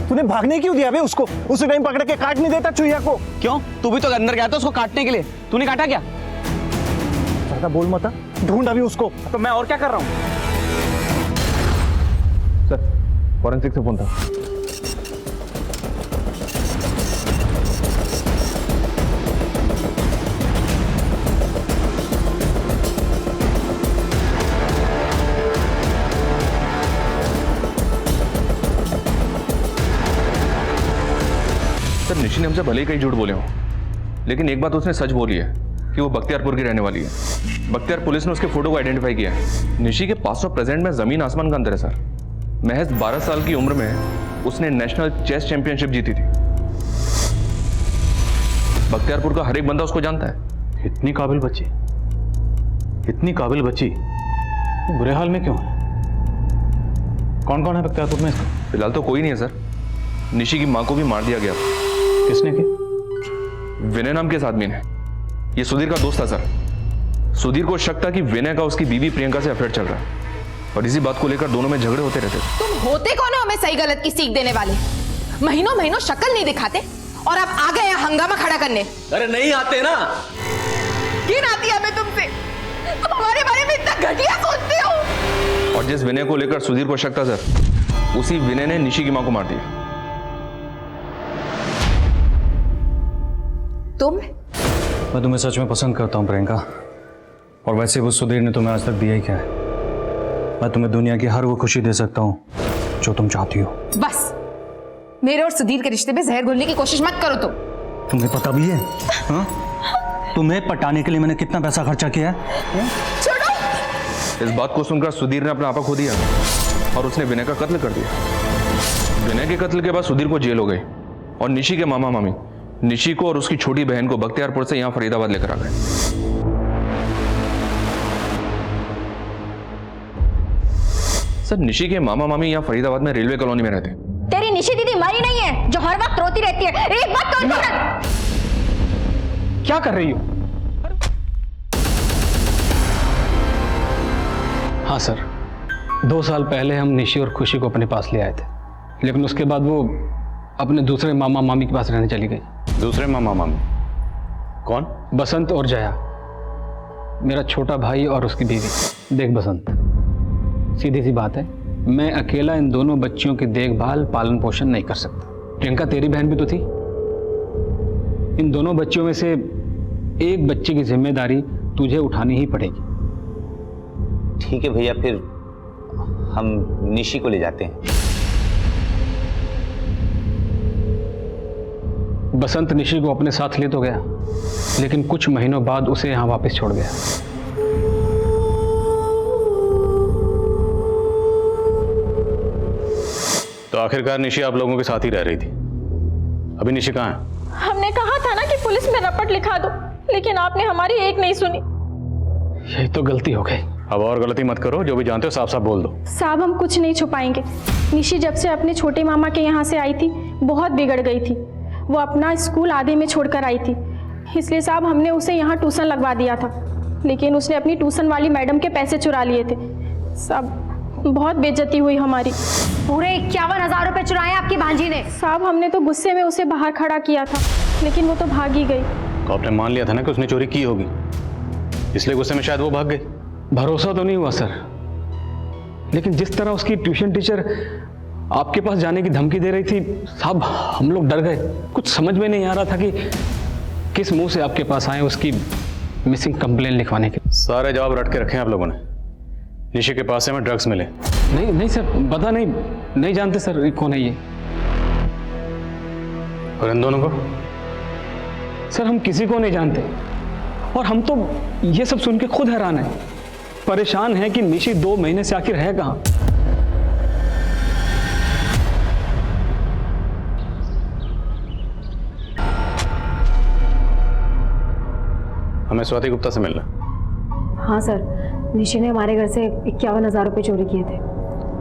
तूने भागने क्यों दिया बे उसको? उसी टाइम पकड़ के काट नहीं देता चुईया को? क्यों? तू भी तो अंदर गया था उसको काटने के लिए, तूने काटा क्या? ज्यादा बोल मत, ढूंढ अभी उसको। तो मैं और क्या कर रहा हूँ? सर, फॉरेंसिक से फोन था। निशी ने हमसे भले ही कई झूठ बोले हो, लेकिन एक बात उसने सच बोली है कि वो बख्तियारपुर की रहने वाली है। बख्तियार पुलिस ने उसके फोटो को आइडेंटिफाई किया है। निशी के पास और प्रेजेंट में जमीन आसमान का अंतर है सर। महज 12 साल की उम्र में उसने नेशनल चेस चैंपियनशिप जीती थी। बख्तियारपुर का हर एक बंदा उसको जानता है। इतनी काबिल बच्ची, इतनी काबिल बच्ची बुरे हाल में क्यों है? कौन कौन है बख्तियारपुर में इसका? फिलहाल तो कोई नहीं है सर। निशी की मां को भी मार दिया गया। किसने की? विनय नाम के इस आदमी ने। ये सुधीर का दोस्त था सर। सुधीर को शक था कि विनय का उसकी बीवी प्रियंका से अफेयर चल रहा है और इसी बात को लेकर दोनों में झगड़े होते रहते थे। तुम होते कौन हो हमें सही गलत की सीख देने वाले? महीनों महीनों शक्ल नहीं दिखाते और अब आ गए हंगामा खड़ा करने। अरे नहीं आते ना। घिन आती है हमें तुमसे। तुम हमारे बारे में इतना घटिया सोचते हो। और जिस विनय को लेकर सुधीर को शक था सर, उसी विनय ने निशी की मां को मार दिया। तुम? मैं तुम्हें सच में पसंद करता हूँ प्रियंका, और वैसे वो सुधीर ने तुम्हें आज तक दिया ही क्या है। मैं तुम्हें दुनिया की हर वो खुशी दे सकता हूँ जो तुम चाहती हो। बस मेरे और सुधीर के रिश्ते में जहर घोलने की कोशिश मत करो। तुम्हें पता भी है हा? तुम्हें पटाने के लिए मैंने कितना पैसा खर्चा किया है? छोड़ो। इस बात को सुनकर सुधीर ने अपना आपा खो दिया और उसने विनय का कत्ल कर दिया। विनय के कत्ल के बाद सुधीर को जेल हो गई और निशी के मामा मामी निशी को और उसकी छोटी बहन को बख्तियारपुर से यहाँ फरीदाबाद लेकर आ गए। सर, निशी के मामा मामी यहाँ फरीदाबाद में रेलवे कॉलोनी में रहते हैं। तेरी निशी दीदी मरी नहीं है जो हर वक्त रोती रहती है। एक बात तो क्या कर रही हो? हाँ सर, 2 साल पहले हम निशी और खुशी को अपने पास ले आए थे, लेकिन उसके बाद वो अपने दूसरे मामा मामी के पास रहने चली गई। दूसरे मामा मामी कौन? बसंत और जया, मेरा छोटा भाई और उसकी बीवी। देख बसंत, सीधी सी बात है, मैं अकेला इन दोनों बच्चियों की देखभाल पालन पोषण नहीं कर सकता। प्रियंका, तेरी बहन भी तो थी। इन दोनों बच्चियों में से एक बच्चे की जिम्मेदारी तुझे उठानी ही पड़ेगी। ठीक है भैया, फिर हम निशी को ले जाते हैं। बसंत निशी को अपने साथ ले तो गया, लेकिन कुछ महीनों बाद उसे यहां वापस छोड़ गया। तो आखिरकार निशी आप लोगों के साथ ही रह रही थी। अभी निशी कहाँ है? हमने कहा था ना कि पुलिस में रपट लिखा दो, लेकिन आपने हमारी एक नहीं सुनी। यही तो गलती हो गई। अब और गलती मत करो, जो भी जानते हो साफ साफ बोल दो। साहब, हम कुछ नहीं छुपाएंगे। निशी जब से अपने छोटे मामा के यहाँ से आई थी बहुत बिगड़ गई थी। वो अपना स्कूल आधे में छोड़कर आई थी, इसलिए साहब हमने उसे यहाँ ट्यूशन लगवा दिया था, लेकिन उसने अपनी ट्यूशन वाली मैडम के पैसे चुरा लिए थे। साहब, बहुत बेइज्जती हुई हमारी। पूरे 51,000 रुपए चुराए आपकी भांजी ने। साहब, हमने तो गुस्से में उसे बाहर खड़ा किया था, लेकिन वो तो भाग ही गई। तो आपने मान लिया था ना कि उसने चोरी की होगी, इसलिए गुस्से में शायद वो भाग गई। भरोसा तो नहीं हुआ सर, लेकिन जिस तरह उसकी ट्यूशन टीचर आपके पास जाने की धमकी दे रही थी साहब, हम लोग डर गए। कुछ समझ में नहीं आ रहा था कि किस मुंह से आपके पास आए उसकी मिसिंग कंप्लेन लिखवाने के। सारे जवाब रट के रखे आप लोगों ने। निशी के पास से हमें ड्रग्स मिले। नहीं सर, पता नहीं जानते सर कौन है ये। और इन दोनों को? सर, हम किसी को नहीं जानते, और हम तो ये सब सुन के खुद हैरान हैं, परेशान हैं कि निशी 2 महीने से आखिर है कहां। हमें स्वाति गुप्ता से मिलना। हाँ सर, निशी ने हमारे घर से 51,000 रुपए चोरी किए थे।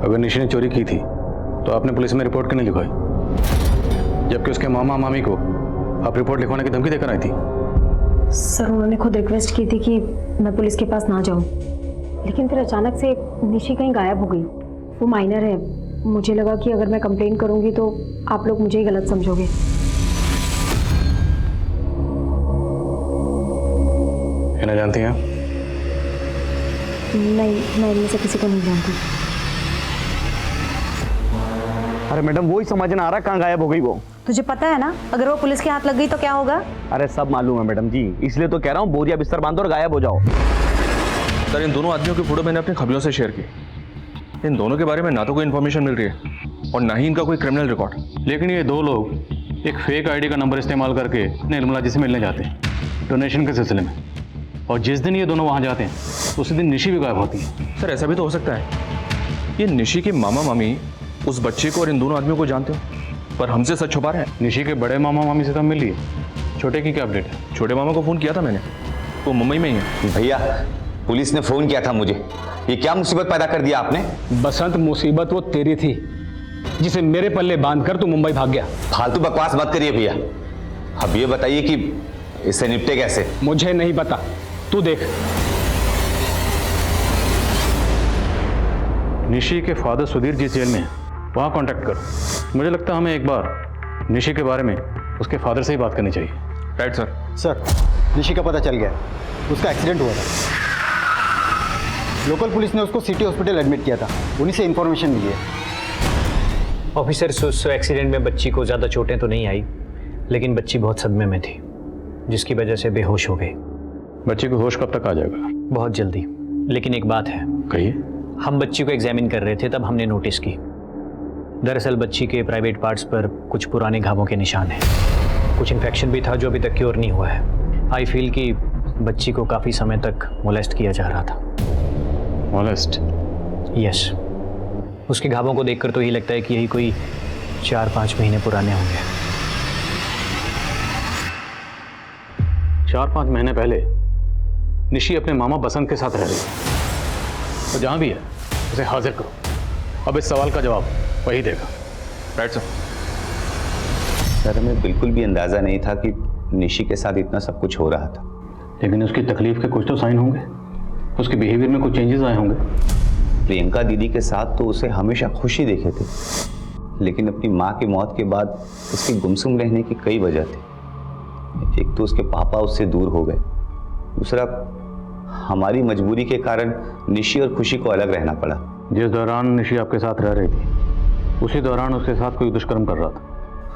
अगर निशी ने चोरी की थी तो आपने पुलिस में रिपोर्ट क्यों नहीं लिखवाई, जबकि उसके मामा मामी को आप रिपोर्ट लिखवाने की धमकी देकर आई थी? सर, उन्होंने खुद रिक्वेस्ट की थी कि मैं पुलिस के पास ना जाऊं, लेकिन फिर अचानक से निशी कहीं गायब हो गई। वो माइनर है, मुझे लगा कि अगर मैं कंप्लेन करूंगी तो आप लोग मुझे ही गलत समझोगे। इन्हें जानती हैं? नहीं, मैं इनमें से किसी को नहीं जानती। अरे मैडम, वो ही समझ ना आ रहा कहाँ गायब हो गई वो। तुझे पता है ना, अगर वो पुलिस के हाथ लग गई तो क्या होगा? अरे सब मालूम है मैडम जी, इसलिए तो कह रहा हूँ बोरिया बिस्तर बांधो और गायब हो जाओ। सर, इन दोनों आदमियों की फोटो मैंने अपने खबरों से शेयर की। इन दोनों के बारे में ना तो कोई इन्फॉर्मेशन मिल रही है और ना ही इनका कोई क्रिमिनल रिकॉर्ड। लेकिन ये 2 लोग एक फेक आईडी का नंबर इस्तेमाल करके निर्मला जी से मिलने जाते हैं डोनेशन के सिलसिले में, और जिस दिन ये दोनों वहाँ जाते हैं उसी दिन निशी भी गायब होती है। सर, ऐसा भी तो हो सकता है ये निशी के मामा मामी उस बच्चे को और इन दोनों आदमियों को जानते हो, पर हमसे सच छुपा रहे हैं। निशी के बड़े मामा मामी से तो मिल लिए, छोटे की क्या अपडेट है? छोटे मामा को फ़ोन किया था मैंने, वो मुंबई में ही है। भैया, पुलिस ने फोन किया था मुझे। ये क्या मुसीबत पैदा कर दिया आपने? बसंत, मुसीबत वो तेरी थी जिसे मेरे पल्ले बांधकर तू मुंबई भाग गया। फालतू बकवास मत करिए भैया। अब ये बताइए कि इससे निपटे कैसे? मुझे नहीं पता, तू देख। निशी के फादर सुधीर जिस जेल में है वहां कांटेक्ट करो। मुझे लगता है हमें एक बार निशी के बारे में उसके फादर से ही बात करनी चाहिए। Right sir. सर, निशी का पता चल गया, उसका एक्सीडेंट हुआ था। लोकल पुलिस ने उसको सिटी हॉस्पिटल एडमिट किया था, उन्हीं से इंफॉर्मेशन मिली है। ऑफिसर, उस एक्सीडेंट में बच्ची को ज़्यादा चोटें तो नहीं आई, लेकिन बच्ची बहुत सदमे में थी, जिसकी वजह से बेहोश हो गई। बच्ची को होश कब तक आ जाएगा? बहुत जल्दी। लेकिन एक बात है। कहिए। हम बच्ची को एग्जामिन कर रहे थे, तब हमने नोटिस की, दरअसल बच्ची के प्राइवेट पार्ट्स पर कुछ पुराने घावों के निशान हैं। कुछ इन्फेक्शन भी था जो अभी तक क्योर नहीं हुआ है। आई फील कि बच्ची को काफ़ी समय तक मोलेस्ट किया जा रहा था। मोलेस्ट? यस। उसके घावों को देखकर तो यही लगता है कि यही कोई 4-5 महीने पुराने होंगे। 4-5 महीने पहले निशी अपने मामा बसंत के साथ रह रही है, तो जहां भी है उसे हाजिर करो। अब इस सवाल का जवाब वही देगा। Right sir. सर, हमें बिल्कुल भी अंदाजा नहीं था कि निशी के साथ इतना सब कुछ हो रहा था। लेकिन उसकी तकलीफ के कुछ तो साइन होंगे, उसके बिहेवियर में कुछ चेंजेस आए होंगे। प्रियंका दीदी के साथ तो उसे हमेशा खुशी देखे थे, लेकिन अपनी माँ की मौत के बाद उसके गुमसुम रहने की कई वजह थी। एक तो उसके पापा उससे दूर हो गए, दूसरा हमारी मजबूरी के कारण निशी और खुशी को अलग रहना पड़ा। जिस दौरान निशी आपके साथ रह रही थी उसी दौरान उसके साथ कोई दुष्कर्म कर रहा था।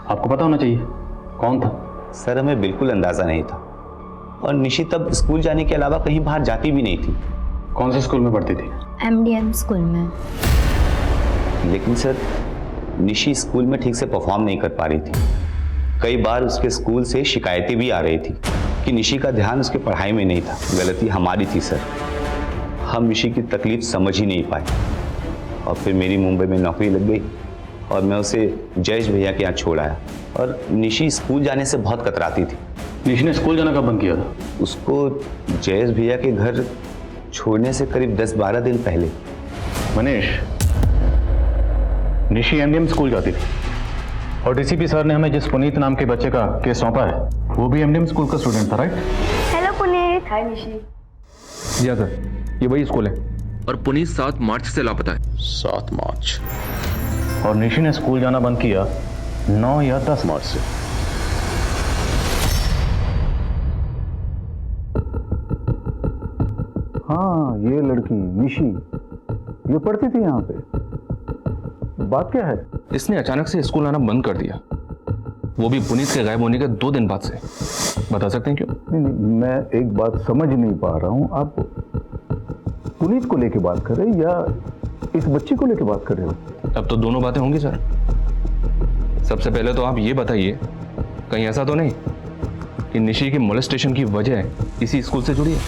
आपको पता होना चाहिए कौन था। सर हमें बिल्कुल अंदाजा नहीं था, और निशी तब स्कूल जाने के अलावा कहीं बाहर जाती भी नहीं थी। कौन से स्कूल में पढ़ती थी? MDM स्कूल में। लेकिन सर निशी स्कूल में ठीक से परफॉर्म नहीं कर पा रही थी। कई बार उसके स्कूल से शिकायतें भी आ रही थी कि निशी का ध्यान उसके पढ़ाई में नहीं था। गलती हमारी थी सर, हम निशी की तकलीफ समझ ही नहीं पाए। और फिर मेरी मुंबई में नौकरी लग गई और मैं उसे जयेश भैया के यहाँ छोड़ आया। और निशी स्कूल जाने से बहुत कतराती थी। निशी ने स्कूल जाना कब बंद किया था? उसको जयेश भैया के घर छोड़ने से करीब 10-12 दिन पहले। मनीष, निशी MDM स्कूल जाती थी और डीसीपी सर ने हमें जिस पुनीत नाम के बच्चे का केस सौंपा है वो भी MDM स्कूल का स्टूडेंट था, राइट? हेलो पुनीत। हाय निशी। जी हाँ सर, ये वही स्कूल है और पुनीत 7 मार्च से लापता है। 7 मार्च। और निशी ने स्कूल जाना बंद किया 9 या 10 मार्च से। हाँ, ये लड़की निशी ये पढ़ती थी यहाँ पे। बात क्या है? इसने अचानक से स्कूल आना बंद कर दिया, वो भी पुनीत के गायब होने के 2 दिन बाद से। बता सकते हैं क्यों? नहीं, मैं एक बात समझ नहीं पा रहा हूँ। आप पुनीत को लेके बात कर रहे हैं या इस बच्ची को लेके बात कर रहे हो? अब तो दोनों बातें होंगी सर। सबसे पहले तो आप ये बताइए, कहीं ऐसा तो नहीं कि निशी की मोलेस्टेशन की वजह इसी स्कूल से जुड़ी है?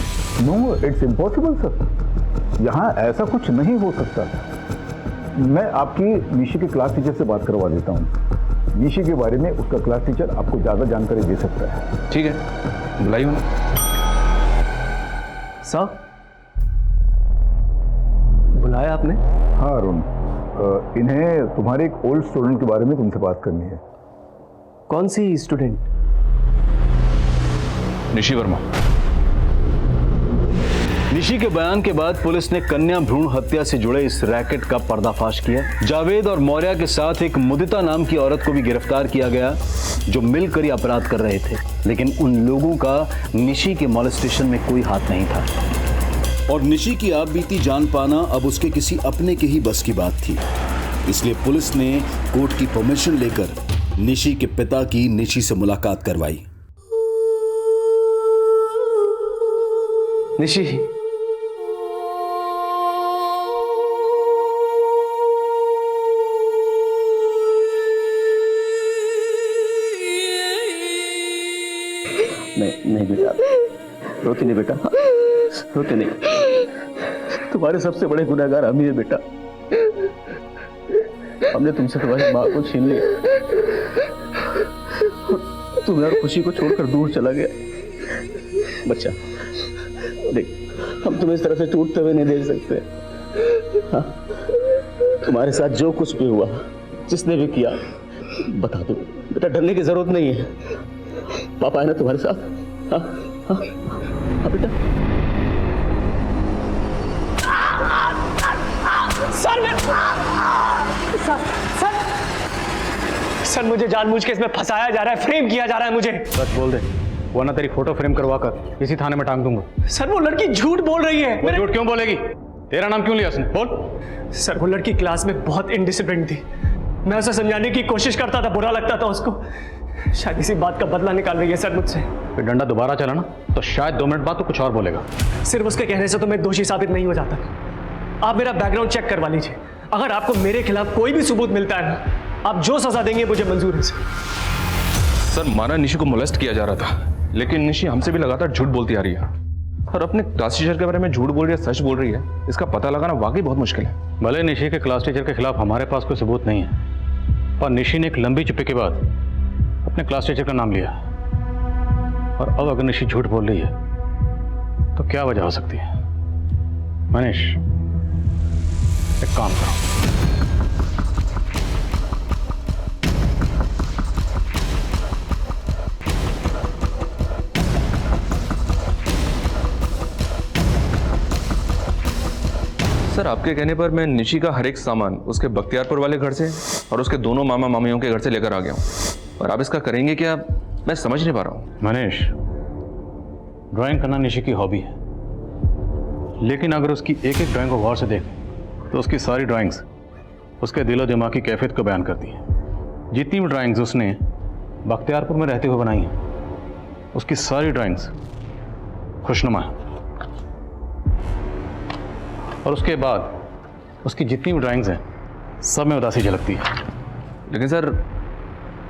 No, it's impossible sir. यहाँ ऐसा कुछ नहीं हो सकता। मैं आपकी निशी के क्लास टीचर से बात करवा देता हूँ। निशी के बारे में उसका क्लास टीचर आपको ज़्यादा जानकारी दे सकता है। ठीक है, बुलाइए उन्हें। सर, बुलाया आपने? हाँ अरुण, इन्हें तुम्हारे एक ओल्ड स्टूडेंट के बारे में तुमसे बात करनी है। कौन सी स्टूडेंट? निशी वर्मा। निशी के बयान के बाद पुलिस ने कन्या भ्रूण हत्या से जुड़े इस रैकेट का पर्दाफाश किया। जावेद और मौर्या के साथ एक मुदिता नाम की औरत को भी गिरफ्तार किया गया जो मिलकर ये अपराध कर रहे थे। लेकिन उन लोगों का निशी के मॉलेस्टेशन में कोई हाथ नहीं था। और निशी की आप बीती जान पाना अब उसके किसी अपने के ही बस की बात थी। इसलिए पुलिस ने कोर्ट की परमिशन लेकर निशी के पिता की निशी से मुलाकात करवाई। निशी, नहीं बेटा, रोती नहीं बेटा, रोती नहीं। तुम्हारे सबसे बड़े गुनहगार हम ही है बेटा। हमने तुमसे तुम्हारी माँ को छीन लिया, तुम्हें और खुशी को छोड़कर दूर चला गया। बच्चा देख, हम तुम्हें इस तरह से टूटते हुए नहीं देख सकते। हाँ, तुम्हारे साथ जो कुछ भी हुआ, जिसने भी किया, बता दो बेटा, डरने की जरूरत नहीं है। पापा है ना तुम्हारे साथ? हाँ हाँ हाँ बेटा। सर मुझे जानबूझ के इसमें फंसाया जा रहा है, फ्रेम किया जा रहा है मुझे। सच बोल दे, वरना तेरी फोटो फ्रेम करवा कर इसी थाने में टांग दूंगा। सर वो लड़की झूठ बोल रही है। वो झूठ क्यों बोलेगी? तेरा नाम क्यों लिया उसने? बोल। सर वो लड़की क्लास में बहुत इनडिसिप्लिन थी। मैं उसे समझाने की कोशिश करता था, बुरा लगता था उसको। शायद इसी बात का बदला निकाल रही है सर मुझसे। फिर डंडा दोबारा चला ना तो शायद 2 मिनट बाद तो कुछ और बोलेगा। सिर्फ उसके कहने से तो मैं दोषी साबित नहीं हो जाता। आप मेरा बैकग्राउंड चेक करवा लीजिए। अगर आपको मेरे खिलाफ कोई भी सबूत मिलता है ना, आप जो सजा देंगे मुझे मंजूर है सर। माना निशी को मोलेस्ट किया जा रहा था, लेकिन निशी हमसे भी लगातार झूठ बोलती आ रही है और अपने क्लास टीचर के बारे में झूठ बोल रही है, सच बोल रही है। इसका पता लगाना वाकई बहुत मुश्किल है। भले निशी के क्लास टीचर के खिलाफ हमारे पास कोई सबूत नहीं है, पर निशी ने एक लंबी चुप्पी के बाद अपने क्लास टीचर का नाम लिया। और अब अगर निशी झूठ बोल रही है तो क्या वजह हो सकती है? मनीष, एक काम करो, सर आपके कहने पर मैं निशी का हर एक सामान उसके बख्तियारपुर वाले घर से और उसके दोनों मामा मामियों के घर से लेकर आ गया हूँ। और आप इसका करेंगे क्या, मैं समझ नहीं पा रहा हूँ। मनीष, ड्राइंग करना निशी की हॉबी है, लेकिन अगर उसकी एक एक ड्राइंग को गौर से देखें तो उसकी सारी ड्राइंग्स उसके दिलो दिमाग की कैफियत को बयान करती हैं। जितनी भी ड्राइंग्स उसने बख्तियारपुर में रहते हुए बनाई हैं, उसकी सारी ड्राइंग्स खुशनुमा है। और उसके बाद उसकी जितनी भी ड्राइंग्स हैं, सब में उदासी झलकती है। लेकिन सर,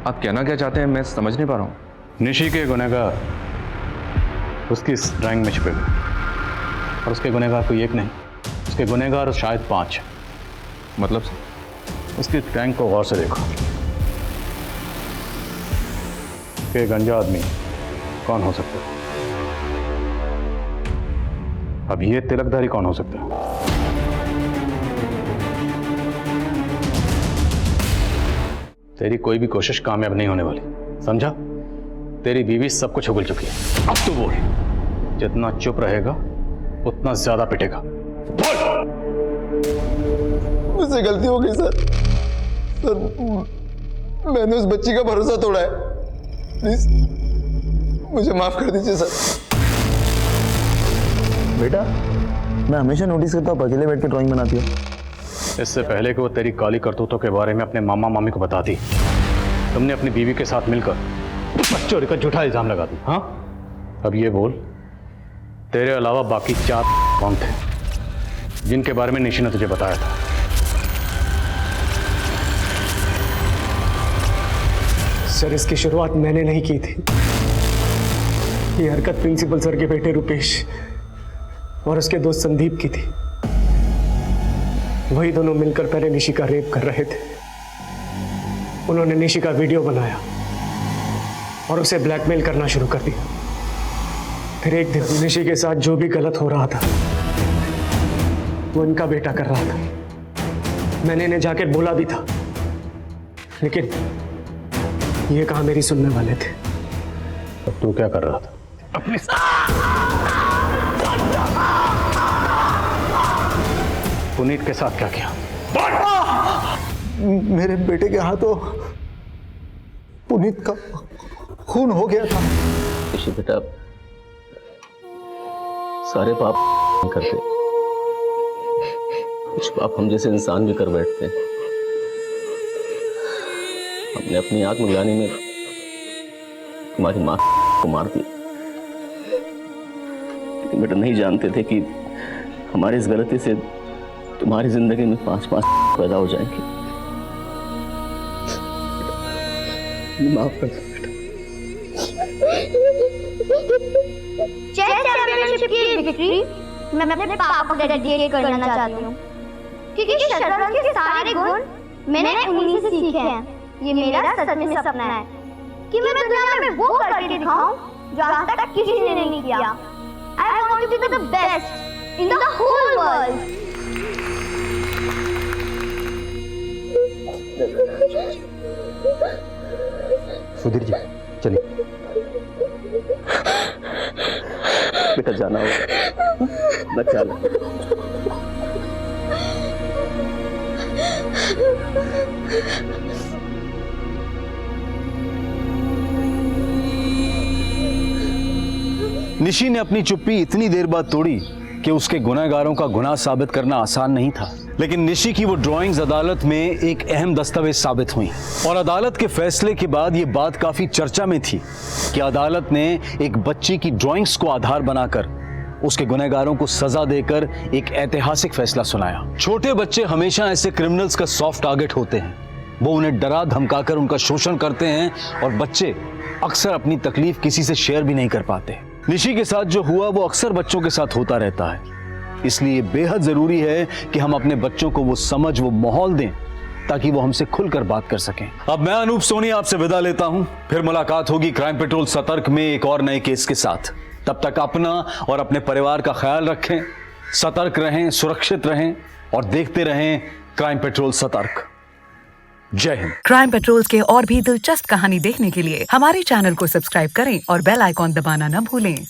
आप कहना क्या चाहते हैं, मैं समझ नहीं पा रहा हूँ। निशी के गुनहगार उसकी इस ड्राइंग में छुपे हुए, और उसके गुनहगार कोई एक नहीं, उसके गुनहगार शायद 5। मतलब उसकी ड्राइंग को गौर से देखो कि गंजा आदमी कौन हो सकता है। अब ये तिलकधारी कौन हो सकता है? तेरी कोई भी कोशिश कामयाब नहीं होने वाली, समझा? तेरी बीवी सब कुछ उगल चुकी है। अब तू बोल, जितना चुप रहेगा उतना ज्यादा पिटेगा। मुझसे गलती हो गई सर। सर, मैंने उस बच्ची का भरोसा तोड़ा है। प्लीज मुझे माफ कर दीजिए सर। बेटा, मैं हमेशा नोटिस करता हूँ अकेले बैठ के ड्राइंग बनाती हो। इससे पहले कि वो तेरी काली करतूतों के बारे में अपने मामा मामी को बता दी, तुमने अपनी बीवी के साथ मिलकर चोरी का झूठा इल्जाम लगा दी। हाँ, अब ये बोल, तेरे अलावा बाकी 4 कौन थे जिनके बारे में निशी ने तुझे बताया था? सर, इसकी शुरुआत मैंने नहीं की थी। ये हरकत प्रिंसिपल सर के बेटे रुपेश और उसके दोस्त संदीप की थी। वही दोनों मिलकर पहले निशी का रेप कर रहे थे। उन्होंने निशी का वीडियो बनाया और उसे ब्लैकमेल करना शुरू कर दिया। फिर एक दिन निशी के साथ जो भी गलत हो रहा था वो इनका बेटा कर रहा था। मैंने इन्हें जाकर बोला भी था, लेकिन ये कहाँ मेरी सुनने वाले थे। अब तू क्या कर रहा था? अपनी पुनीत के साथ क्या किया? मेरे बेटे के हाथों पुनीत का खून हो गया था। निशी बेटा, सारे पाप नहीं करते, कुछ पाप हम जैसे इंसान भी कर बैठते हैं। हमने अपनी आत्मग्लानि में तुम्हारी माँ को मार दिया, लेकिन बेटा नहीं जानते थे कि हमारी इस गलती से तुम्हारी जिंदगी में 5 पैदा हो जाएंगे। माफ कर दो बेटा। चेस चैंपियनशिप की विक्ट्री मैं अपने पापा को डेडिकेट करना चाहती हूँ, क्योंकि शतरंज के सारे गुण मैंने उन्हीं से सीखे हैं। ये मेरा सच में सपना है कि मैं दुनिया में वो करके दिखाऊं जो आज तक किसी ने नहीं किया। I want to be the best in the whole world. Sudhir ji, चलिए। बेटा जाना होगा, बचा लो। निशी ने अपनी चुप्पी इतनी देर बाद तोड़ी कि उसके गुनहगारों का गुनाह साबित करना आसान नहीं था। लेकिन निशी की वो ड्राइंग्स अदालत में एक अहम दस्तावेज साबित हुई और अदालत के फैसले के बाद ये बात काफी चर्चा में थी कि अदालत ने एक बच्ची की ड्राइंग्स को आधार बनाकर उसके गुनहगारों को सजा देकर एक ऐतिहासिक फैसला सुनाया। छोटे बच्चे हमेशा ऐसे क्रिमिनल्स का सॉफ्ट टारगेट होते हैं। वो उन्हें डरा धमकाकर उनका शोषण करते हैं और बच्चे अक्सर अपनी तकलीफ किसी से शेयर भी नहीं कर पाते। निशी के साथ जो हुआ वो अक्सर बच्चों के साथ होता रहता है, इसलिए बेहद जरूरी है कि हम अपने बच्चों को वो समझ, वो माहौल दें ताकि वो हमसे खुलकर बात कर सकें। अब मैं अनूप सोनी आपसे विदा लेता हूं, फिर मुलाकात होगी क्राइम पेट्रोल सतर्क में एक और नए केस के साथ। तब तक अपना और अपने परिवार का ख्याल रखें, सतर्क रहें, सुरक्षित रहें और देखते रहें क्राइम पेट्रोल सतर्क। जय हिंद। क्राइम पेट्रोल्स के और भी दिलचस्प कहानी देखने के लिए हमारे चैनल को सब्सक्राइब करें और बेल आइकॉन दबाना न भूलें।